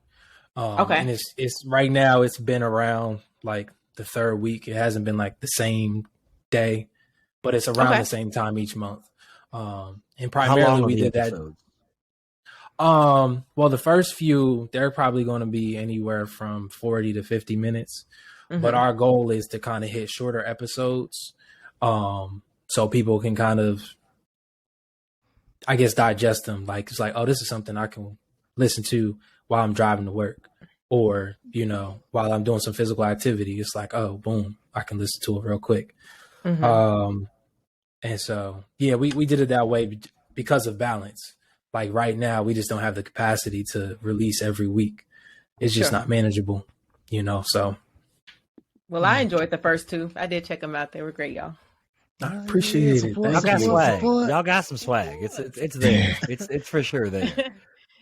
Okay, and it's right now. It's been around like the 3rd week. It hasn't been like the same day. But it's around the same time each month. And primarily we did that. Well, the first few, they're probably going to be anywhere from 40 to 50 minutes. Mm-hmm. But our goal is to kind of hit shorter episodes. So people can kind of, I guess, digest them. Like, it's like, oh, this is something I can listen to while I'm driving to work, or, you know, while I'm doing some physical activity. It's like, oh, boom, I can listen to it real quick. And so, yeah, we did it that way because of balance. Like right now, we just don't have the capacity to release every week. It's just not manageable, you know, so. Well, I enjoyed the first two. I did check them out. They were great, y'all. I appreciate it. Y'all got swag. Y'all got some swag. It's there. It's for sure there.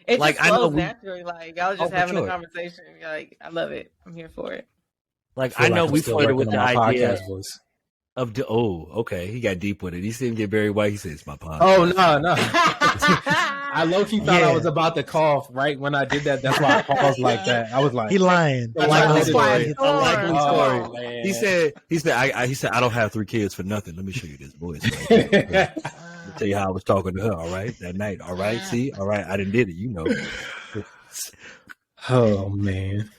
It like just flows naturally. Like I was just having a conversation. Like I love it. I'm here for it. Like I know we flirted with the idea of okay, he got deep with it. He didn't get very white. He said it's my podcast. Oh no. I low-key thought I was about to cough right when I did that. That's why I paused like that. I was like, he lying. Story. He said I don't have 3 kids for nothing. Let me show you this voice. Right? Let me tell you how I was talking to her. All right, that night. All right, see, all right, I didn't did it. You know. Oh man.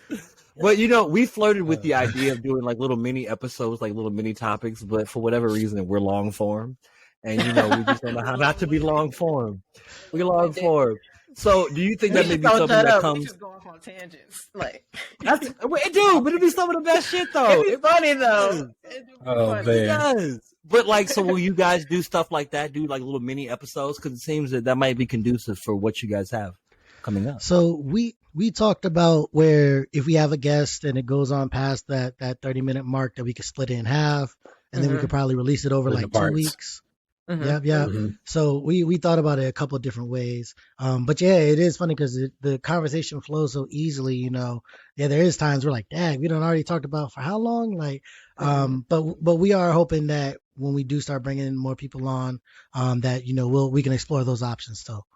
But you know, we flirted with the idea of doing like little mini episodes, like little mini topics. But for whatever reason, we're long form. And, you know, we just don't know how not to be long form. We're long form. So do you think that may be something that comes? We just go off on tangents. Like, but it'd be some of the best shit, though. It's funny, though. Oh, man. It does. But, like, so will you guys do stuff like that? Do, like, little mini episodes? Because it seems that might be conducive for what you guys have coming up. So we talked about where if we have a guest and it goes on past that 30-minute mark, that we could split it in half. And then we could probably release it over like 2 weeks. Yeah. So we thought about it a couple of different ways. But yeah, it is funny because the conversation flows so easily, you know. Yeah, there is times we're like, dang, we done already talked about for how long? Like, but we are hoping that when we do start bringing more people on, that, you know, we can explore those options still.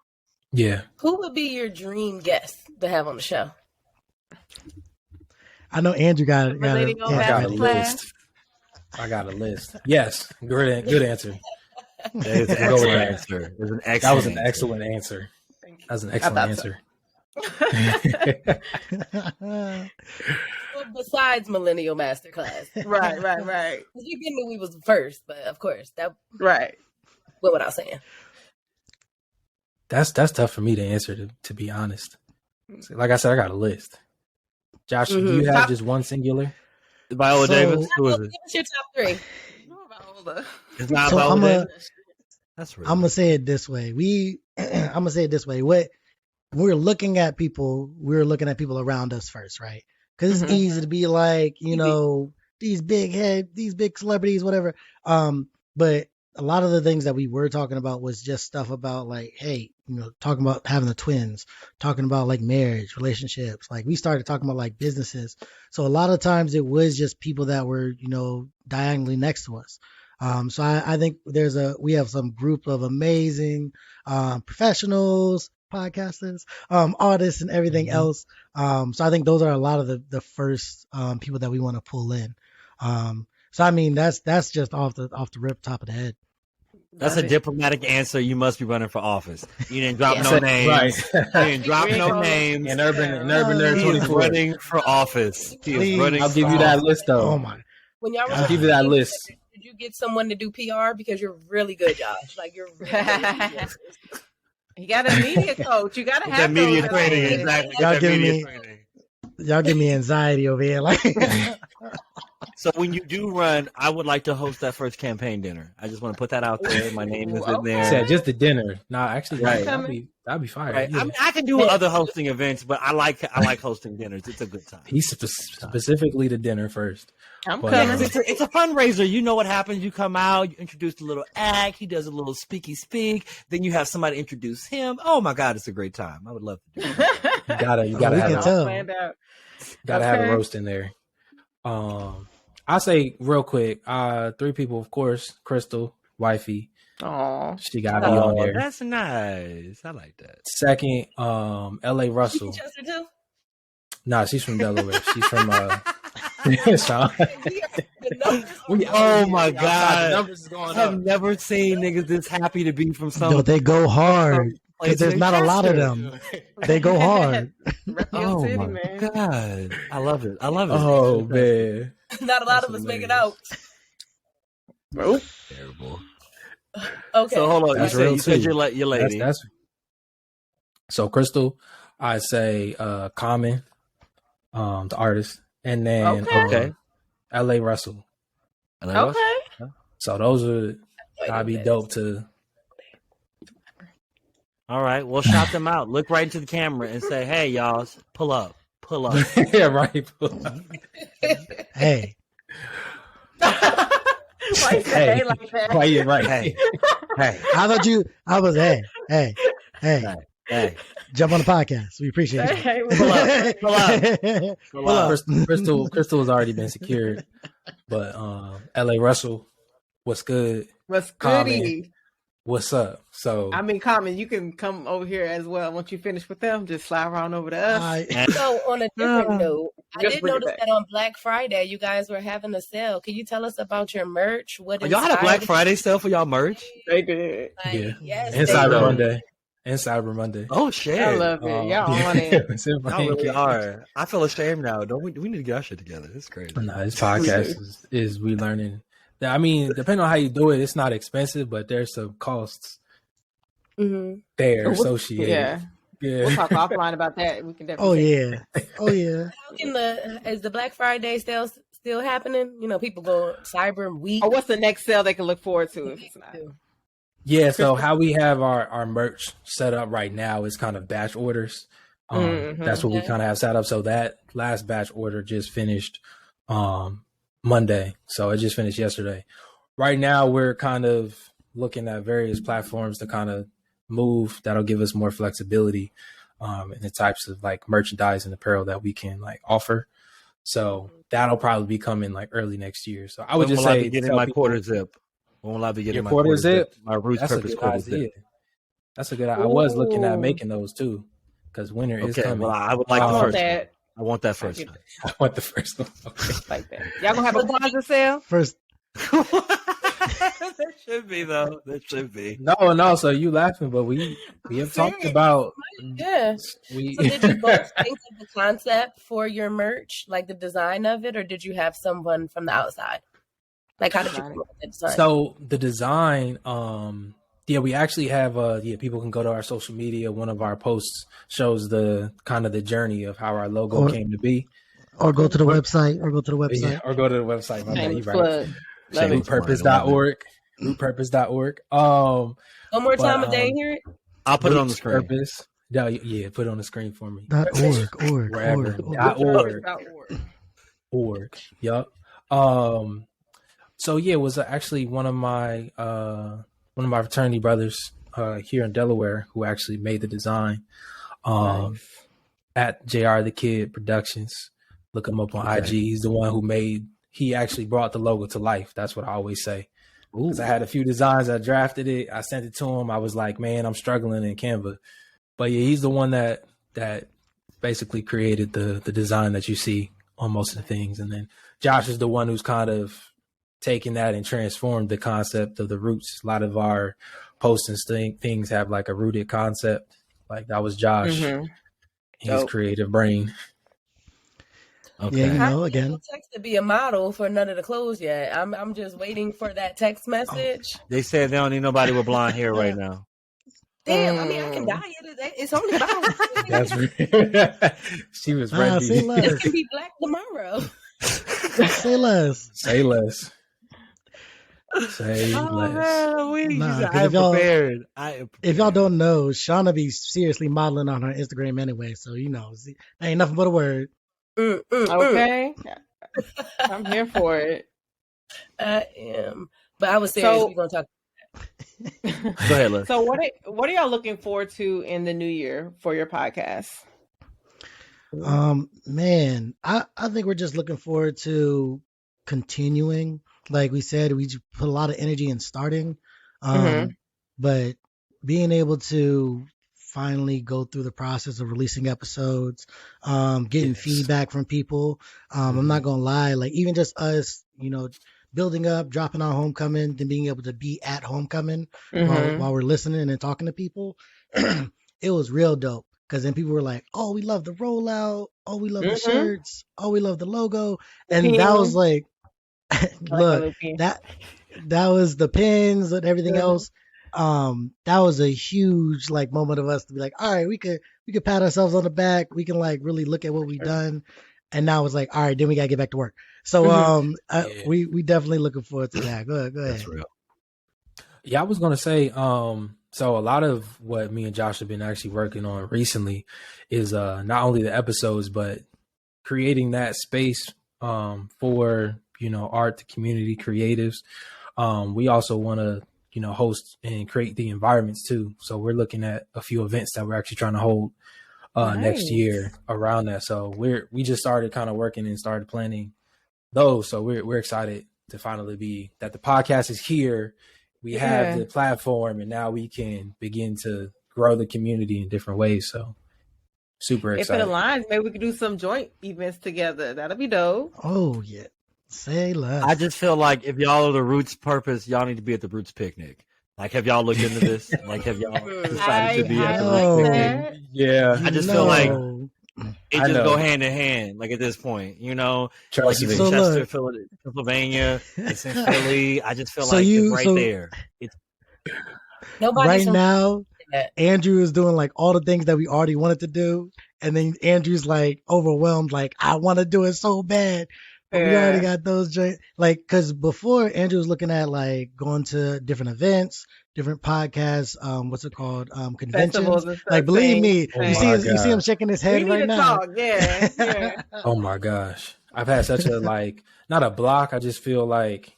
Yeah. Who would be your dream guest to have on the show? I know Andrew got it. I got a list. I got a list. Yes. Good answer. That was an excellent answer. That was an excellent answer. Well, besides Millennial Masterclass. Right. You knew we was first, but of course that right. What without saying. That's tough for me to answer, to be honest. Like I said, I got a list. Josh, do you have just one singular? Viola Davis? Who is it? Give us your top 3. It's not Viola Davis. That's right. I'm gonna say it this way. What we're looking at people around us first, right? Because it's easy to be like, you know, these big celebrities, whatever. But a lot of the things that we were talking about was just stuff about like, hey, you know, talking about having the twins, talking about like marriage, relationships. Like we started talking about like businesses. So a lot of times it was just people that were, you know, diagonally next to us. So I think we have some group of amazing professionals, podcasters, artists, and everything else. So I think those are a lot of the first people that we want to pull in. So I mean that's just off the rip top of the head. That's a diplomatic answer. You must be running for office. You didn't drop no names. Right. You didn't drop no names. And Urban Nerd 24 running for office. I'll give you that list though. Oh my. I'll give you that list. Did you get someone to do PR? Because you're really good, Josh. Like you're really good. You got a media coach. You got to have that media training. Exactly. Y'all give me anxiety over here. Like, so when you do run, I would like to host that first campaign dinner. I just want to put that out there. My name is in there. Yeah, just the dinner. No, actually, right. That'd be fine. Right. Yeah. I mean, I can do other hosting events, but I like hosting dinners. It's a good time. He's specifically the dinner first. I'm coming. It's a fundraiser. You know what happens. You come out, you introduce the little act. He does a little speak. Then you have somebody introduce him. Oh my God, it's a great time. I would love to do that. You gotta have a roast in there. I'll say real quick, 3 people, of course. Crystal, wifey. Oh, she got me on there. That's nice. I like that. Second, L.A. Russell. She Chester too? Nah, she's from Delaware. She's from oh my God! I've never seen niggas this happy to be from something. No, they go hard. There's not a lot of them. They go hard. Oh City, my man. God! I love it. Oh man! Not a lot of us make it out. Nope. Terrible. Okay. So hold on. You said you're your lady. That's so Crystal, I'd say Common, the artist, and then L.A. Russell. Okay. So those are gotta be dope to. All right, well, shout them out. Look right into the camera and say, "Hey, y'all, pull up." Yeah, right. Pull up. Hey. Why you say hey like that? Why you right? Hey. I was hey. Jump on the podcast. We appreciate you. Hey, Pull up. Crystal has already been secured, but L.A. Russell, what's good? What's Common, goody? what's up? So I mean, Common, you can come over here as well. Once you finish with them, just slide around over to us. So on a different note, I Just did bring it notice back. that on Black Friday, you guys were having a sale. Can you tell us about your merch? What Y'all had a Black inspired Friday sale for y'all merch? They did. Like, yeah, yes, and they Cyber did. Monday, and Cyber Monday. Oh shit! I love it. Y'all on it. Y'all really are. I feel ashamed now. Don't we? We need to get our shit together. It's crazy. No, this podcast is we learning. I mean, depending on how you do it, it's not expensive, but there's some costs there associated. Yeah. We'll talk offline about that. We can definitely. Oh yeah. How can is the Black Friday sale still happening? You know, people go Cyber Week. Or what's the next sale they can look forward to if it's not? Yeah, so how we have our merch set up right now is kind of batch orders. That's what we kind of have set up. So that last batch order just finished Monday. So it just finished yesterday. Right now, we're kind of looking at various platforms to kind of move. That'll give us more flexibility in the types of like merchandise and apparel that we can like offer. So that'll probably be coming like early next year. So I would just say getting my quarter zip. When will I be getting your my quarter zip? My Roots That's Purpose a good quarter idea. zip. That's a good idea. I was looking at making those too because winter is coming. Well, I would like the first one. I want that first one. I want the first one. Okay. Like that. Y'all gonna have a Kwanzaa sale? First. There should be though. There should be. No. So you laughing, but we have talked about. Yeah. So did you both think of the concept for your merch, like the design of it, or did you have someone from the outside? Like how did you come up with the design? So the design, we actually have people can go to our social media. One of our posts shows the kind of the journey of how our logo came to be. Or go to the website. Yeah, or go to the website. My bad, you right. Rootpurpose.org. Rootpurpose.org. One more time a day here. I'll put it on the screen. Purpose. Yeah, put it on the screen for me. .org. Wherever. .org. Yup. So yeah, it was actually one of my fraternity brothers here in Delaware who actually made the design. At JR the Kid Productions. Look him up on IG. He's the one he actually brought the logo to life. That's what I always say. Because I had a few designs, I drafted it, I sent it to him. I was like, man, I'm struggling in Canva. But yeah, he's the one that basically created the design that you see on most of the things. And then Josh is the one who's kind of taken that and transformed the concept of the roots. A lot of our posts and things have like a rooted concept. Like that was Josh, his creative brain. Okay. Yeah, again. Text to be a model for none of the clothes yet. I'm just waiting for that text message. They said they don't need nobody with blonde hair right now. Damn, I mean, I can dye it. It's only about. That's real. She was ready. It can be black tomorrow. Say less. Say less. If y'all don't know, Shauna be seriously modeling on her Instagram anyway, so ain't nothing but a word. Okay. I'm here for it. I am. But I was serious. We're going to talk. Go ahead, Liz. So what are y'all looking forward to in the new year for your podcast? Man, I think we're just looking forward to continuing. Like we said, we put a lot of energy in starting, but being able to finally go through the process of releasing episodes, getting feedback from people. I'm not gonna lie, like even just us, building up, dropping our homecoming, then being able to be at homecoming while we're listening and talking to people, it was real dope. Because then people were like, "Oh, we love the rollout. Oh, we love the shirts. Oh, we love the logo," and that was like, look, that was the pins and everything else. That was a huge like moment of us to be like, all right, we could we could pat ourselves on the back. We can like really look at what we've done. And now it's like, all right, then we gotta get back to work. So we definitely looking forward to that. Go ahead. That's real. Yeah, I was gonna say, so a lot of what me and Josh have been actually working on recently is not only the episodes, but creating that space for, you know, art, the community, creatives. We also want to, you know, host and create the environments too. So we're looking at a few events that we're actually trying to hold next year around that. So we just started kind of working and started planning those. So we're excited to finally be that the podcast is here. We have the platform, and now we can begin to grow the community in different ways. So super excited. If it aligns, maybe we could do some joint events together. That'll be dope. Oh yeah. Say less. I just feel like if y'all are the Roots purpose, y'all need to be at the Roots picnic. Like, have y'all looked into this? Like, have y'all decided to be at the Roots picnic? Yeah. I just feel like it just go hand in hand. Like at this point, you know, like you in Chester, Pennsylvania, it's in Philly. I just feel like it's right there. It's right now. Andrew is doing like all the things that we already wanted to do, and then Andrew's like overwhelmed. Like, I want to do it so bad. But we already got those like, because before Andrew was looking at like going to different events, different podcasts, what's it called, conventions. Like, believe me, you see him shaking his head right now. Yeah. Oh my gosh, I've had such a like not a block. I just feel like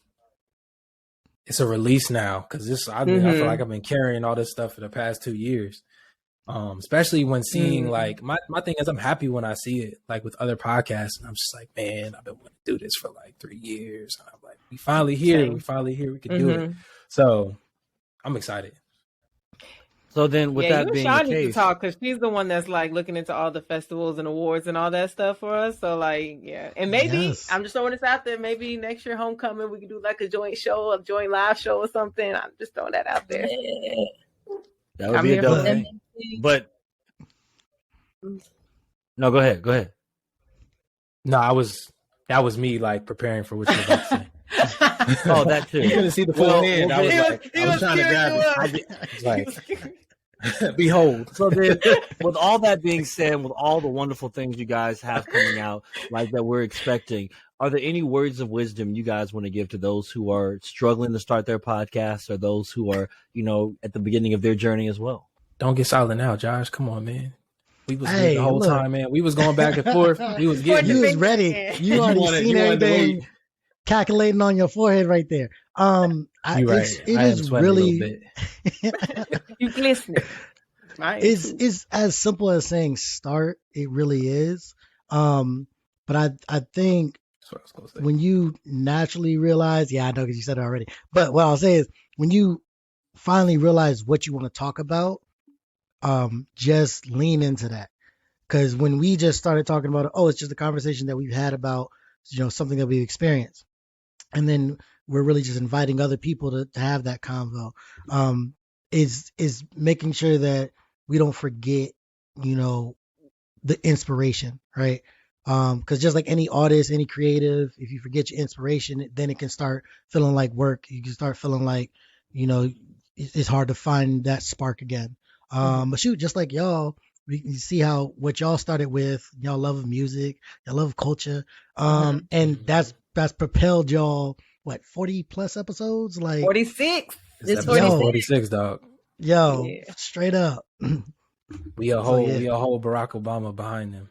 it's a release now because I feel like I've been carrying all this stuff for the past 2 years. Especially when seeing like my thing is I'm happy when I see it like with other podcasts, and I'm just like, man, I've been wanting to do this for like 3 years, and I'm like, we finally here, we can do it. So I'm excited. So then with that being the case, to talk because she's the one that's like looking into all the festivals and awards and all that stuff for us. So like, yeah, and maybe I'm just throwing this out there. Maybe next year homecoming we can do like a joint show, a joint live show or something. I'm just throwing that out there. That would be a dope thing. But no, go ahead. No, that was me like preparing for what you were about to say. Oh, that too. You couldn't see the full end. I was trying to grab it. Behold. So then, with all that being said, with all the wonderful things you guys have coming out, like that we're expecting, are there any words of wisdom you guys want to give to those who are struggling to start their podcasts, or those who are, you know, at the beginning of their journey as well? Don't get silent now, Josh. Come on, man. We was the whole time, man. We was going back and forth. You was ready. You already seen everything calculating on your forehead right there. It is really you listening. It's as simple as saying start. It really is. But I think when you naturally realize, I know because you said it already. But what I'll say is when you finally realize what you want to talk about, just lean into that. Because when we just started talking about it, it's just a conversation that we've had about, you know, something that we've experienced. And then we're really just inviting other people to have that convo. Is making sure that we don't forget, you know, the inspiration, right? Because just like any artist, any creative, if you forget your inspiration, then it can start feeling like work. You can start feeling like, you know, it's hard to find that spark again. But shoot, just like y'all, you see how what y'all started with, y'all love of music, y'all love of culture, and that's propelled y'all 40 plus episodes, like 46. It's 46, dog. Yo, straight up. We a whole Barack Obama behind them.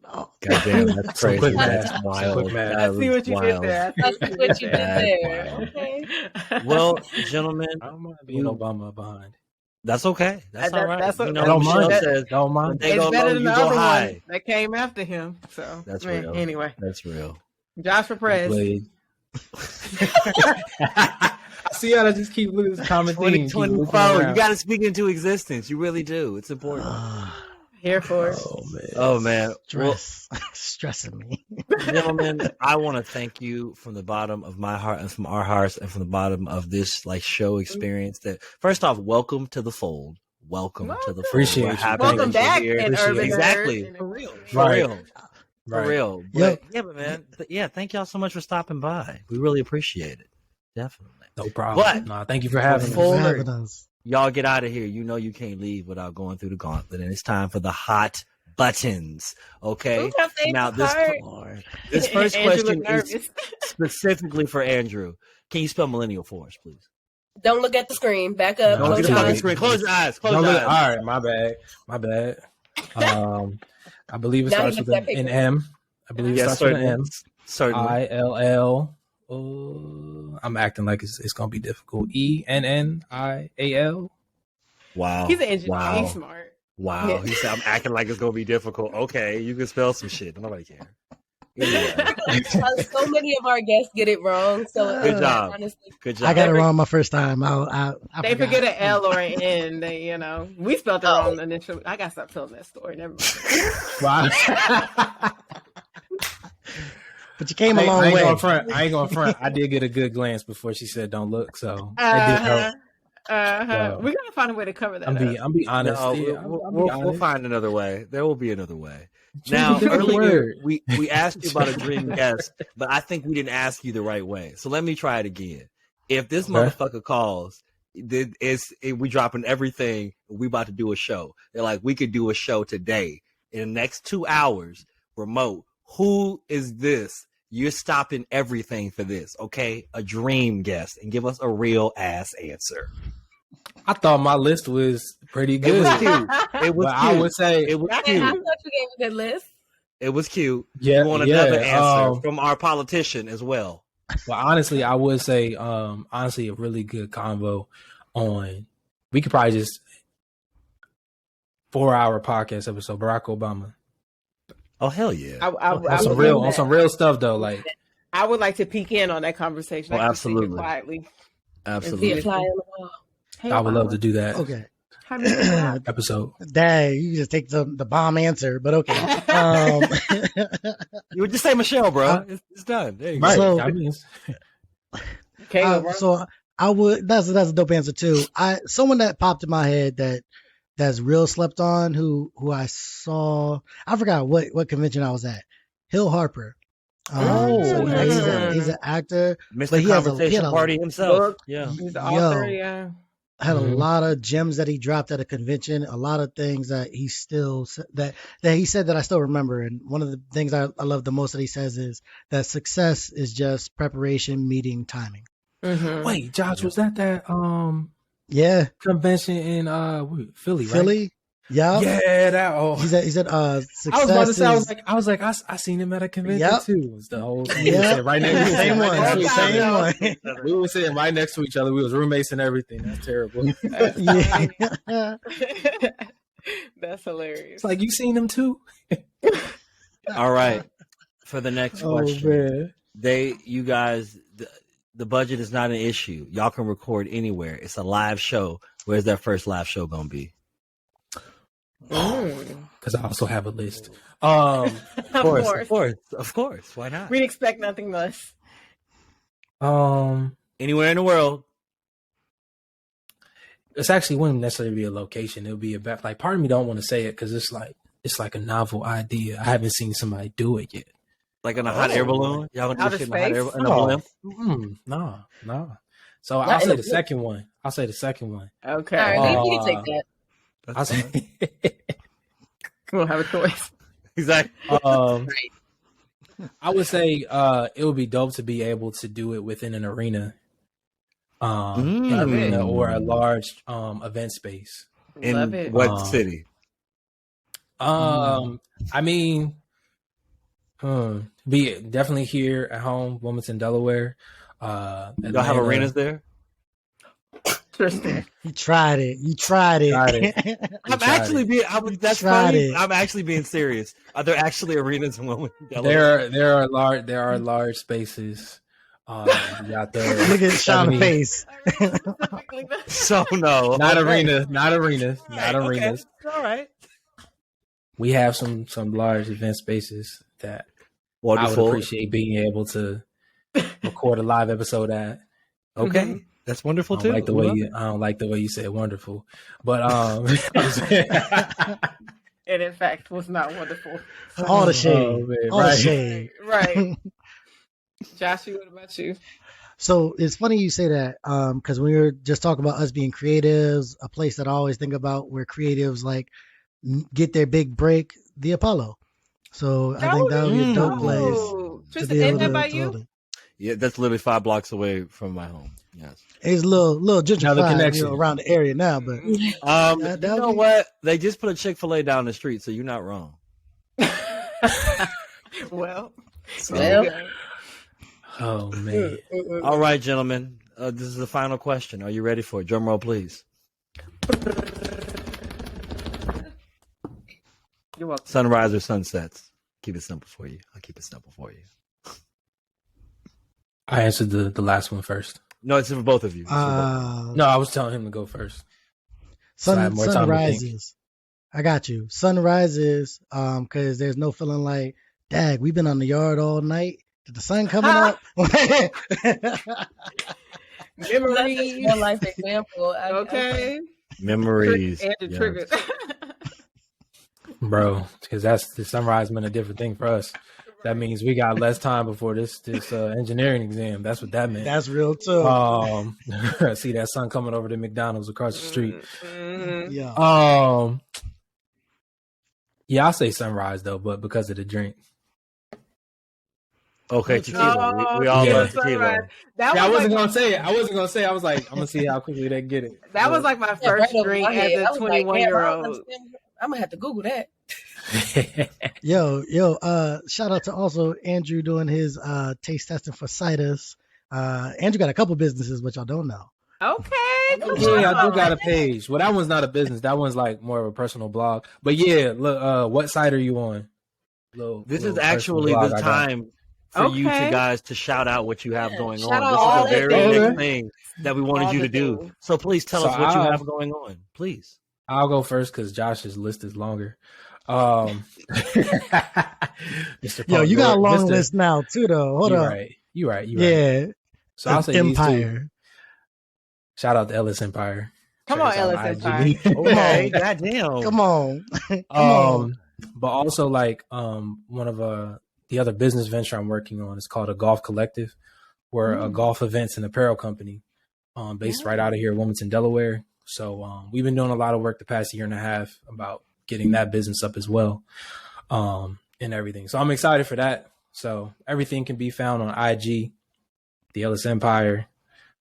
Oh. Goddamn, that's crazy. That's wild. I see what you did there. Okay. Well, gentlemen, I don't mind being Obama behind. That's okay. That's all right. You know, Michelle says, don't mind. It's better than the other one that came after him. So that's real. Anyway, that's real. Josh for press. See how I just keep losing common themes. 2024. You got to speak into existence. You really do. It's important. Here for it. Oh man. Stressing me. Gentlemen, I want to thank you from the bottom of my heart and from our hearts and from the bottom of this like show experience. That first off, welcome to the fold. Welcome to the fold. Appreciate you. Welcome back in Urban Exactly. For real. For real. But, yeah, but man, thank y'all so much for stopping by. We really appreciate it. Definitely. No problem. But thank you for having us. Y'all get out of here. You know you can't leave without going through the gauntlet, and it's time for the hot buttons. Okay. Now this first question is specifically for Andrew. Can you spell millennial for us, please? Don't look at the screen. Back up. Don't look at the screen. Close your eyes. Close your eyes. All right, my bad. I believe it starts with an M. I believe it starts with an M. Certainly. ILL. I'm acting like it's gonna be difficult. ENNIAL. Wow. He's an engineer. Wow. He's smart. Wow. Yeah. He said, I'm acting like it's gonna be difficult. Okay, you can spell some shit. Nobody cares. So many of our guests get it wrong. So good job. Honestly, good job. I got it wrong my first time. They forget an L or an N. They, we spelled it wrong initially. I gotta stop telling that story. Never mind. Wow. But you came a long way. I ain't going front. I did get a good glance before she said don't look, so it did help. We gotta find a way to cover that. I'm be honest. No, we'll find another way. There will be another way. Now, earlier we asked you about a dream guest, but I think we didn't ask you the right way. So let me try it again. If this motherfucker calls, we dropping everything. We about to do a show. They're like, we could do a show today in the next 2 hours, remote. Who is this? You're stopping everything for this, okay? A dream guest, and give us a real ass answer. I thought my list was pretty good. It was cute. It was cute. I would say it was I cute. thought you gave a good list. It was cute. Yeah, we want another answer from our politician as well. Well, honestly, I would say, a really good convo on. We could probably just 4-hour podcast episode. Barack Obama. Oh hell yeah! On some real stuff though. Like I would like to peek in on that conversation. Oh, absolutely, quietly. Absolutely. I would love to do that. Okay. Episode. Dang, you just take the bomb answer, but okay. You would just say Michelle, bro. It's done. There you go. So I would. That's a dope answer too. Someone that popped in my head that's real slept on. Who I saw. I forgot what convention I was at. Hill Harper. He's an actor. Mr. Conversation Party himself. Yeah, he's the author. Yeah. Had a lot of gems that he dropped at a convention, a lot of things that he still that he said that I still remember. And one of the things I love the most that he says is that success is just preparation meeting timing. Mm-hmm. Wait, Josh, was that convention in Philly, right? Philly? Yeah. Yeah, that he said success. I was about to say, I was like, I seen him at a convention too. It was the whole thing. Right next to same one. We were sitting right next to each other. We was roommates and everything. That's terrible. That's hilarious. It's like, you seen him too? All right. For the next question. Man. You guys, the budget is not an issue. Y'all can record anywhere. It's a live show. Where's that first live show gonna be? Because I also have a list. Of course. Why not? We'd expect nothing less. Anywhere in the world. It's actually wouldn't necessarily be a location. It'll be about like part of me don't want to say it because it's like a novel idea. I haven't seen somebody do it yet. Like in a hot air balloon? Y'all gonna do shit in a hot air balloon? No. So I'll say the second one. Okay. All right, you can take that. I'll say we don't have a choice. Exactly. I would say it would be dope to be able to do it within an arena. Or a large event space. In what city? I mean, be definitely here at home, Wilmington, Delaware. Y'all have arenas there? Tristan. You tried it. I'm actually being serious. Are there actually arenas in Wilmington, Delaware? There are large spaces. Out there. Look at Sean's face. So no, not arenas. Okay. All right. We have some large event spaces that Wonderful. I would appreciate being able to record a live episode at. Okay. That's wonderful too. I don't like the way you said wonderful, but it in fact was not wonderful. All the shade, the shade. Right. Josh, what about you? So it's funny you say that because when we were just talking about us being creatives, a place that I always think about where creatives like get their big break, the Apollo. So I think that would be a dope place. Tristan, ain't that by you? Yeah, that's literally 5 blocks away from my home. Yes, it's a little gentrified around the area now, but you know what? They just put a Chick-fil-A down the street, so you're not wrong. Well. Oh man! All right, gentlemen. This is the final question. Are you ready for it? Drum roll, please. You're welcome. Sunrise or sunsets? Keep it simple for you. I'll keep it simple for you. I answered the last one first. No, it's for both of you. No, I was telling him to go first. Sunrises. I got you. Sunrises, because there's no feeling like, dag, we've been on the yard all night. Did the sun coming up? Memories. Real life example. Okay. Memories. And the triggers. Bro, because that's the sunrise meant a different thing for us. That means we got less time before this engineering exam. That's what that meant. That's real too. See that sun coming over to McDonald's across the street. Yeah. Yeah, I'll say sunrise though, but because of the drink. Okay, tequila. We all love tequila. I wasn't gonna say it. I was like, I'm gonna see how quickly they get it. That was like my first drink as a 21-year-old. I'm gonna have to Google that. Yo, shout out to also Andrew doing his taste testing for ciders. Andrew got a couple businesses, which I don't know. Okay. Yeah, I do got a page. Well, that one's not a business. That one's like more of a personal blog. But yeah, look, what site are you on? This is actually the time for you guys to shout out what you have going on. This is the very next thing that we wanted you to do. So please tell us what you have going on, please. I'll go first because Josh's list is longer. Mr. Yo, you got a long list now too, though. Hold on. You right. Yeah. So I'll say Empire. Shout out to Ellis Empire. Come on, Ellis Empire. Okay, goddamn. Come on. But also like one of the other business venture I'm working on is called a Golf Collective. We're a golf events and apparel company based right out of here, Wilmington, Delaware. So we've been doing a lot of work the past year and a half about getting that business up as well and everything. So I'm excited for that. So everything can be found on IG, the Ellis Empire,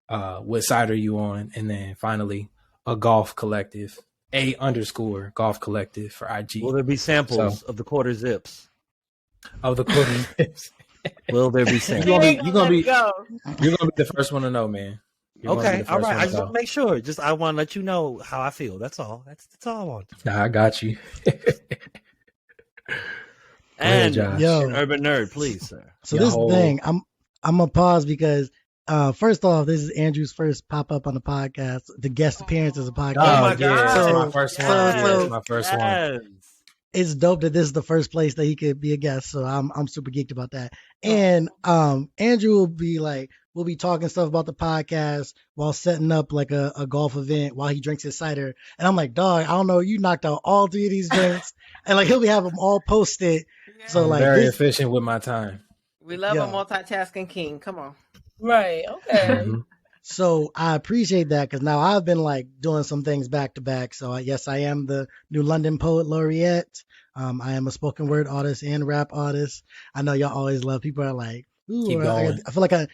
what side are you on? And then finally a Golf Collective, _Golf Collective for IG. Will there be samples of the quarter zips? Of the quarter zips. Will there be samples? You're gonna be the first one to know, man. Okay, all right. I just want to make sure. I want to let you know how I feel. That's all. That's all I want. Nah, I got you. And Urban Nerd, please, sir. So this thing, I'm gonna pause because first off, this is Andrew's first pop up on the podcast. The guest appearance is a podcast. Oh my god, so, my first one. My first one. It's dope that this is the first place that he could be a guest. So I'm super geeked about that. And Andrew will be like, we'll be talking stuff about the podcast while setting up like a golf event while he drinks his cider. And I'm like, dog, I don't know, you knocked out all 3 of these drinks. And like he'll be having them all posted. Yeah. So like very efficient with my time. We love a multitasking king. Come on. Right. Okay. So I appreciate that because now I've been like doing some things back to back. So yes, I am the new London Poet Laureate. I am a spoken word artist and rap artist. I know y'all always love people are like, ooh, I feel like I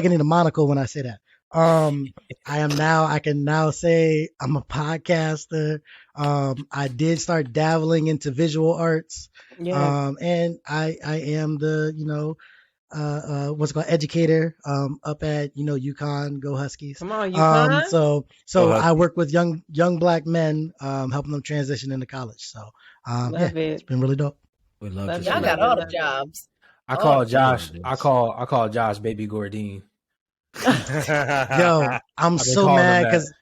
need a monocle when I say that. I can now say I'm a podcaster. I did start dabbling into visual arts. Yeah. And I am the, what's it called, educator, up at, UConn, go Huskies. Come on, UConn. So I work with young Black men, helping them transition into college. So, it's been really dope. We love y'all got all the jobs. I call Josh Baby Gordine. Yo, I'm so mad because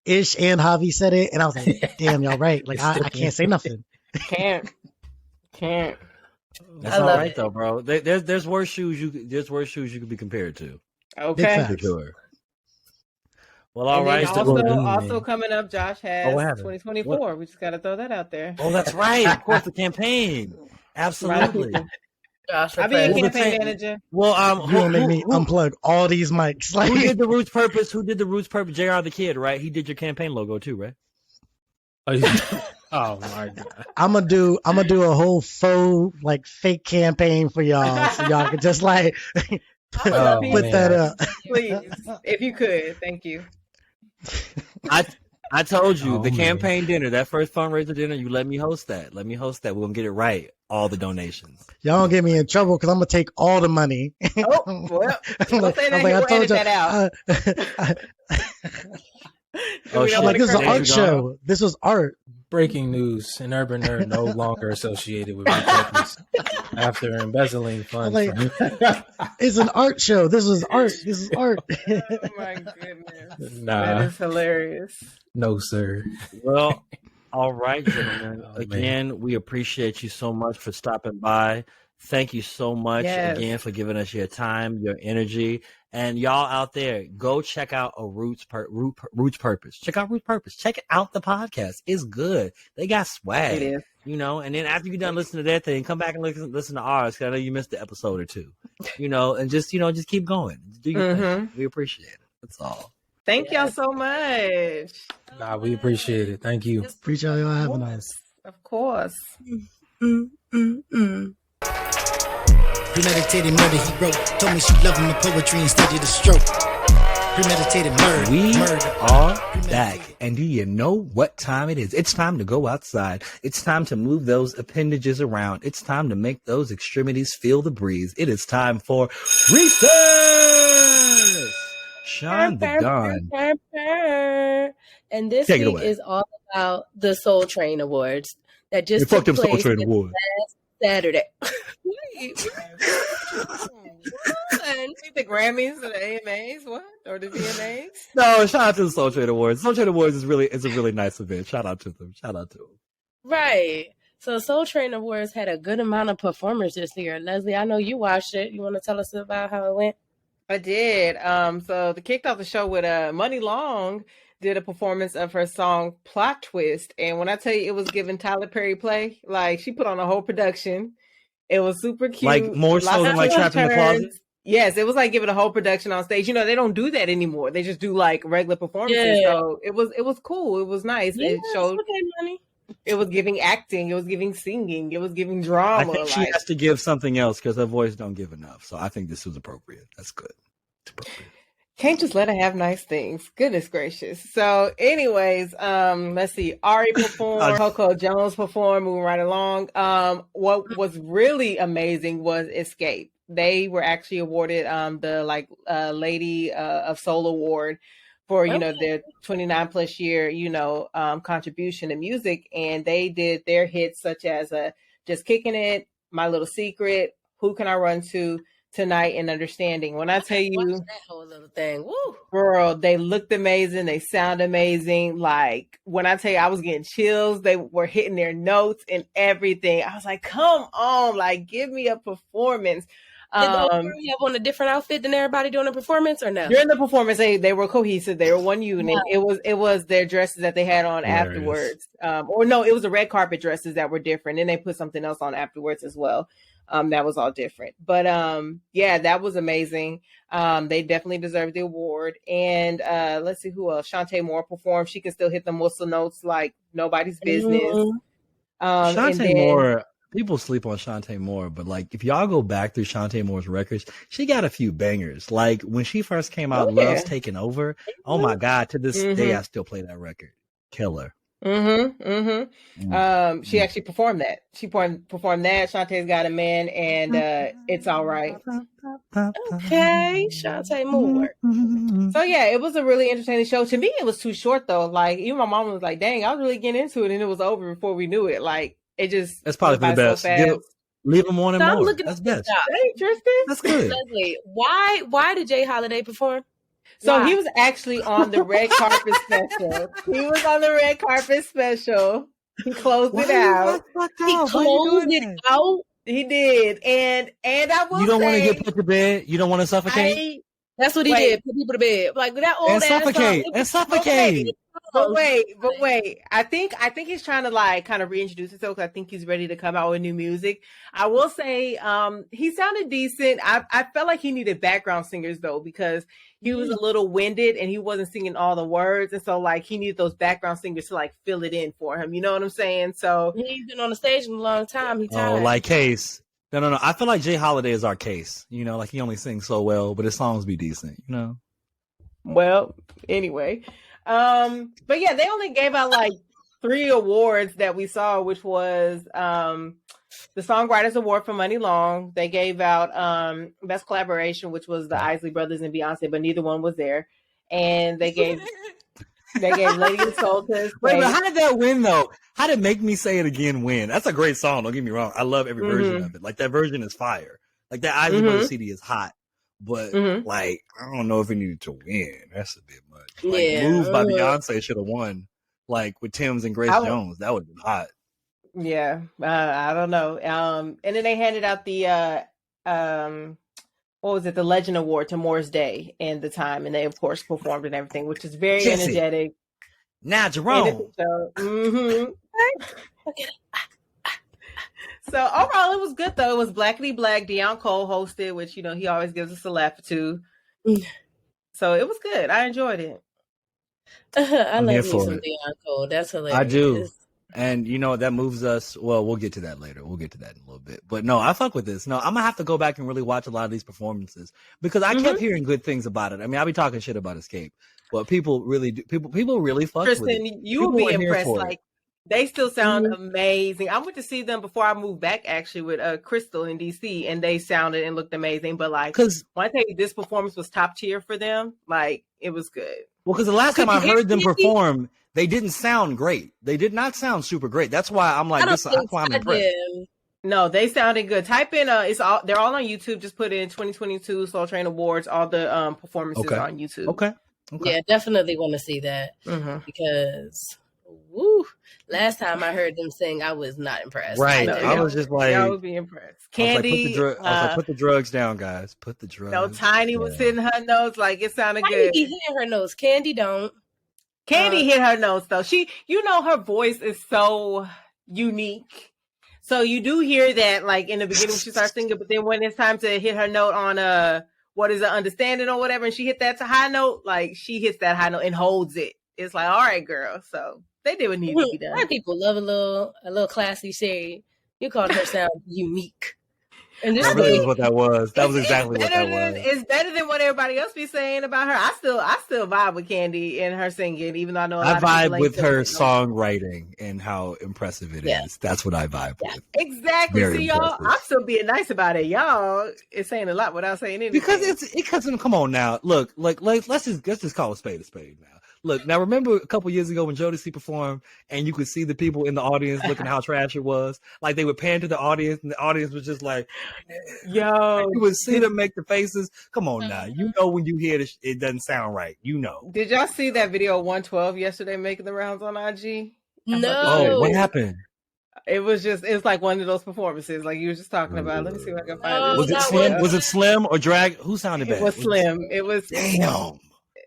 Ish and Javi said it, and I was like, "Damn, y'all right." Like I can't say nothing. Can't. That's all right though, bro. There's worse shoes you could be compared to. Okay, for sure. Well, all right. Also coming up, Josh has 2024. What? We just got to throw that out there. Oh, that's right. Of course, the campaign. Absolutely. Gosh, I'll be a Well, campaign manager. Well, You gonna make me unplug all these mics? Like, who did the Roots Purpose? Who did the Roots Purpose? JR the Kid, right? He did your campaign logo too, right? Oh my god! I'm gonna do a whole faux like fake campaign for y'all, so y'all can just like put that up. Please, if you could, thank you. I told you the campaign dinner, that first fundraiser dinner. You let me host that. Let me host that. We're gonna get it right. All the donations. Y'all don't get me in trouble because I'm gonna take all the money. Oh well, don't say that. We'll edit that out. This is an art show. This was art. Breaking news: an urban nerd no longer associated with repurpose after embezzling funds. It's an art show. This is art. This is art. Oh my goodness! Nah, that is hilarious. No, sir. Well, all right, gentlemen. Again, we appreciate you so much for stopping by. Thank you so much again for giving us your time, your energy. And y'all out there, go check out Roots Purpose. Check out Roots Purpose. Check out the podcast. It's good. They got swag. It is. And then after you're done listening to that thing, come back and listen to ours, because I know you missed the episode or two. And just keep going. Do your thing. We appreciate it. That's all. Thank y'all so much. Nah, we appreciate it. Thank you. Appreciate y'all having us. Of course. Premeditated murder, he wrote. Told me she loved him the poetry instead of the stroke. Premeditated murder. We murder. are back. And do you know what time it is? It's time to go outside. It's time to move those appendages around. It's time to make those extremities feel the breeze. It is time for recess. Sean the Don. And this week is all about the Soul Train Awards that just took place Soul Train Awards. last Saturday. The Grammys or the AMAs, what? Or the VMAs? No, shout out to the Soul Train Awards. Soul Train Awards is a really nice event. Shout out to them. Right. So Soul Train Awards had a good amount of performers this year. Leslie, I know you watched it. You want to tell us about how it went? I did. So they kicked off the show with Money Long did a performance of her song Plot Twist. And when I tell you it was giving Tyler Perry play, like she put on a whole production. It was super cute. Like more so than like Trapped in the Closet? Yes, it was like giving a whole production on stage. They don't do that anymore. They just do like regular performances. Yeah. So it was cool. It was nice. Yeah, it showed money. It was giving acting. It was giving singing. It was giving drama. I think she has to give something else because her voice don't give enough. So I think this was appropriate. That's good. It's appropriate. Can't just let her have nice things. Goodness gracious. So anyways, let's see. Ari performed, Coco Jones performed, moving right along. What was really amazing was Escape. They were actually awarded the Lady of Soul Award for, their 29 plus year, contribution to music. And they did their hits such as Just Kicking It, My Little Secret, Who Can I Run To, Tonight, and Understanding. When I tell you that whole little thing, woo, girl, they looked amazing. They sound amazing. Like when I tell you I was getting chills, they were hitting their notes and everything. I was like, come on, like give me a performance. Did you have on a different outfit than everybody doing a performance or no? During the performance, they were cohesive. They were one unit. Wow. It was their dresses that they had on afterwards. Or no, it was the red carpet dresses that were different. And they put something else on afterwards as well. That was all different. But that was amazing. They definitely deserved the award. And let's see who else. Shantae Moore performed. She can still hit them whistle notes like nobody's business. Shantae Moore, people sleep on Shantae Moore, but like if y'all go back through Shantae Moore's records, she got a few bangers. Like when she first came out, Love's Taking Over. Oh my God, to this day I still play that record. Killer. She actually performed that. She performed that. Shantae's Got a Man and It's All Right. Okay, Shantae Moore. So yeah, it was a really entertaining show. To me, it was too short though. Like even my mom was like, "Dang, I was really getting into it," and it was over before we knew it. Like it just that's probably for the best. So leave them wanting more. Looking that's best. Hey, Tristan, that's good. Leslie, why did Jay Holiday perform? So he was actually on the red carpet special. He was on the red carpet special. He closed it out. He closed it out. He did. And I will say, you don't want to get put to bed. You don't want to suffocate. That's what he did. Put people to bed. Like that old and suffocate. And suffocate. But wait. I think he's trying to like kind of reintroduce himself. I think he's ready to come out with new music. I will say, he sounded decent. I felt like he needed background singers though, because he was a little winded and he wasn't singing all the words, and so like he needed those background singers to like fill it in for him. You know what I'm saying? So he's been on the stage in a long time. Like Case. No. I feel like Jay Holiday is our Case. You know, like he only sings so well, but his songs be decent. You know. Well, anyway, but yeah, they only gave out like 3 awards that we saw, which was the Songwriters Award for Money Long. They gave out Best Collaboration, which was the Isley Brothers and Beyonce, but neither one was there. And they gave Lady and Soul to his Wait, but how did that win though? How did Make Me Say It Again win? That's a great song. Don't get me wrong. I love every version of it. Like that version is fire. Like that Isley Brothers CD is hot. But like, I don't know if it needed to win. That's a bit much. Like, Move by Beyonce should have won. Like with Tim's and Grace Jones, that would have been hot. Yeah, I don't know. And then they handed out the what was it? The Legend Award to Morris Day and The Time, and they of course performed and everything, which is very energetic. Now Jerome. So overall, it was good though. It was Blackity Black. Deion Cole hosted, which you know he always gives us a laugh or two. So it was good. I enjoyed it. I love me some Deion Cole. That's hilarious. I do. And you know that moves us. Well, we'll get to that later. We'll get to that in a little bit. But no, I fuck with this. No, I'm gonna have to go back and really watch a lot of these performances because I kept hearing good things about it. I mean, I'll be talking shit about Escape, but people really do. People really fuck with it. Tristan, you will be impressed. Like. They still sound amazing. I went to see them before I moved back, actually, with Crystal in DC, and they sounded and looked amazing. But like, when I tell you this performance was top tier for them, like it was good. Well, because the last time I heard them perform, they didn't sound great. They did not sound super great. That's why I'm like, that's why I'm impressed. No, they sounded good. Type in they're all on YouTube. Just put in 2022 Soul Train Awards. All the performances are on YouTube. Okay. Yeah, definitely want to see that because. Woo! Last time I heard them sing, I was not impressed. Right, I was just like, I would be impressed. Candy, put the drugs down, guys. Put the drugs. No, Tiny was hitting her notes like it sounded Tiny good. Be hitting her notes. Candy don't. Candy hit her notes though. She, you know, her voice is so unique. So you do hear that like in the beginning when she starts singing, but then when it's time to hit her note on what is it, understanding or whatever, and she hit that high note, like she hits that high note and holds it. It's like, all right, girl. So. They did what needed to be done. White people love a little classy shade. You called her sound unique. And this that really is what that was. That was exactly what that was. It's better than what everybody else be saying about her. I still vibe with Candy and her singing, even though I know I vibe with her songwriting and how impressive it is. That's what I vibe with. Exactly. Very See, y'all, I'm still being nice about it. Y'all, it's saying a lot without saying anything. Because come on now. Look, let's just call a spade now. Look, now remember a couple years ago when Jodeci performed and you could see the people in the audience looking how trash it was? Like they would pan to the audience and the audience was just like, yo. You would see them make the faces. Come on now. You know when you hear it doesn't sound right. You know. Did y'all see that video 112 yesterday making the rounds on IG? No. Oh, what happened? It was like one of those performances like you were just talking about. Let me see if I can find it. Was it Slim or Drag? Who sounded bad? It was Slim. It was Damn.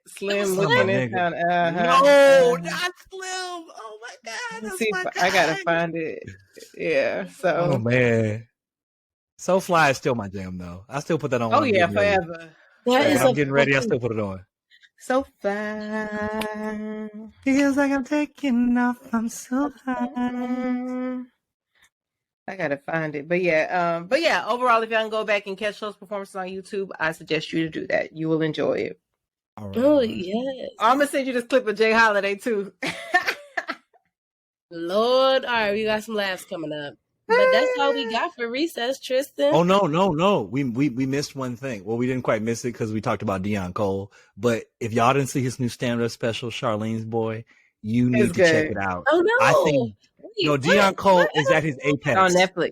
Slim looking in town. No, not Slim. Oh my God. That's my guy. I gotta find it. Yeah. So. Oh man. So Fly is still my jam though. I still put that on. Oh yeah, forever. I'm getting ready. I still put it on. So fly. Feels like I'm taking off. I'm so high. I gotta find it. But yeah, overall, if y'all can go back and catch those performances on YouTube, I suggest you to do that. You will enjoy it. Right. Oh yes. I'm gonna send you this clip of Jay Holiday too. Lord, all right, we got some laughs coming up. But that's all we got for recess, Tristan. Oh no. We missed one thing. Well, we didn't quite miss it because we talked about Deion Cole. But if y'all didn't see his new stand-up special, Charlene's Boy, you need to check it out. Oh no. I think Deion Cole is at his apex on Netflix.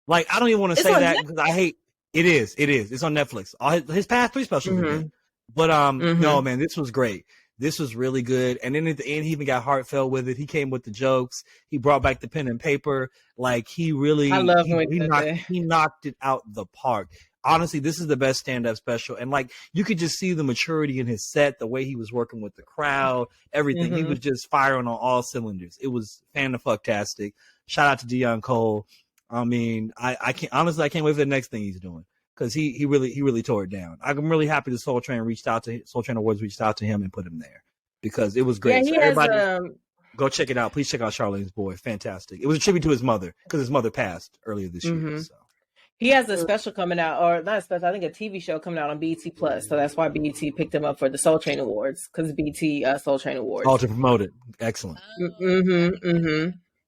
Like I don't even want to say that because I hate it. Is it's on Netflix? All his past 3 specials are good. But no, man, this was great. This was really good. And then at the end, he even got heartfelt with it. He came with the jokes. He brought back the pen and paper. Like he really, I love he knocked it out the park. honestly, this is the best stand-up special. And like, you could just see the maturity in his set, the way he was working with the crowd, everything. He was just firing on all cylinders. It was fan-fucktastic. Shout out to Deion Cole. I mean, I can't I can't wait for the next thing he's doing, because he really tore it down. I'm really happy the Soul Train Awards reached out to him and put him there, because it was great. Yeah, so everybody, go check it out. Please check out Charlene's Boy. Fantastic. It was a tribute to his mother, because his mother passed earlier this year. So. He has a special coming out, or not a special, I think a TV show coming out on BET Plus. So that's why BET picked him up for the Soul Train Awards, because BET Soul Train Awards. All to promote it. Excellent.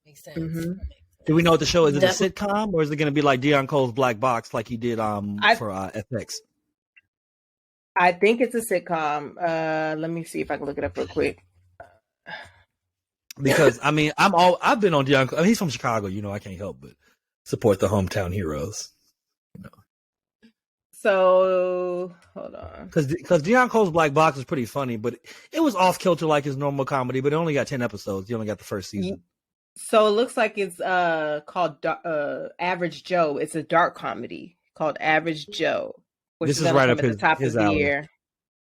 Makes sense. Do we know what the show is? Is it a sitcom, or is it going to be like Deion Cole's Black Box, like he did for FX? I think it's a sitcom. Let me see if I can look it up real quick. Because I mean, I've been on Deion Cole. I mean, he's from Chicago. You know, I can't help but support the hometown heroes. You know. So hold on, because Deion Cole's Black Box is pretty funny, but it was off kilter like his normal comedy. But it only got 10 episodes. You only got the first season. So it looks like it's called Average Joe. It's a dark comedy called Average Joe. Which this is right up his top his of the alley. year.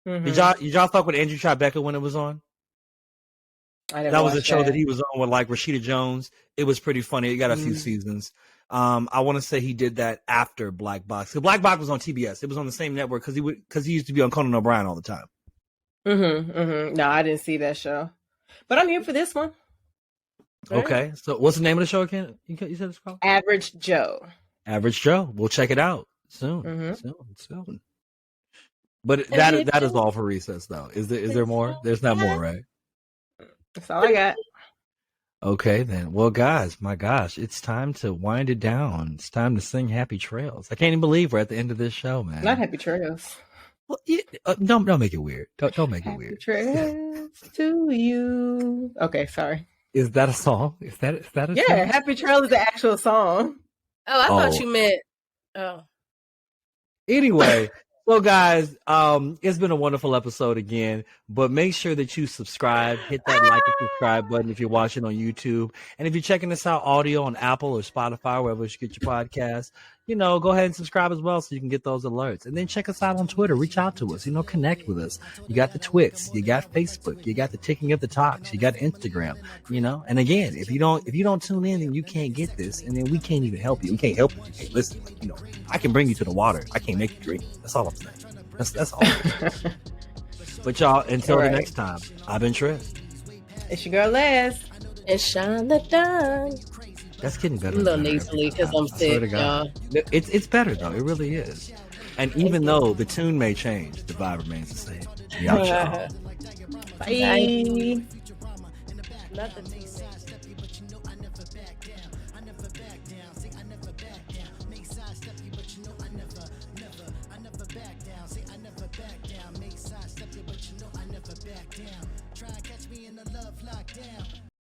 Did y'all fuck with Andrew Tribeca when it was on? That was a show that he was on with like Rashida Jones. It was pretty funny. It got a few seasons. I want to say he did that after Black Box. So Black Box was on TBS. It was on the same network because he used to be on Conan O'Brien all the time. No, I didn't see that show, but I'm here for this one. Okay, so what's the name of the show again? You said it's called Average Joe. Average Joe. We'll check it out soon. Soon. But that is all for Recess, though. Is there more? There's not more, right? That's all I got. Okay, then. Well, guys, my gosh, it's time to wind it down. It's time to sing Happy Trails. I can't even believe we're at the end of this show, man. Not Happy Trails. Well, don't make it weird. Don't make it weird. Trails to you. Okay, sorry. Is that a song? Is that a song? Happy Trail is the actual song. Oh, I thought you meant. Oh. Anyway, so guys, it's been a wonderful episode again. But make sure that you subscribe, hit that like and subscribe button if you're watching on YouTube, and if you're checking this out audio on Apple or Spotify, wherever you get your podcast, go ahead and subscribe as well so you can get those alerts. And then check us out on Twitter. Reach out to us. Connect with us. You got the Twits. You got Facebook. You got the Ticking of the Talks. You got Instagram. And again, if you don't tune in, then you can't get this, and then we can't even help you. We can't help you. You can't listen. I can bring you to the water. I can't make you drink. That's all I'm saying. That's all. But y'all, until the next time, I've been Trez. It's your girl Les. It's Sean the Don. That's getting better. A little nasally because I'm sick, y'all. It's better though. It really is. And even though the tune may change, the vibe remains the same. Y'all. Bye. Nothing.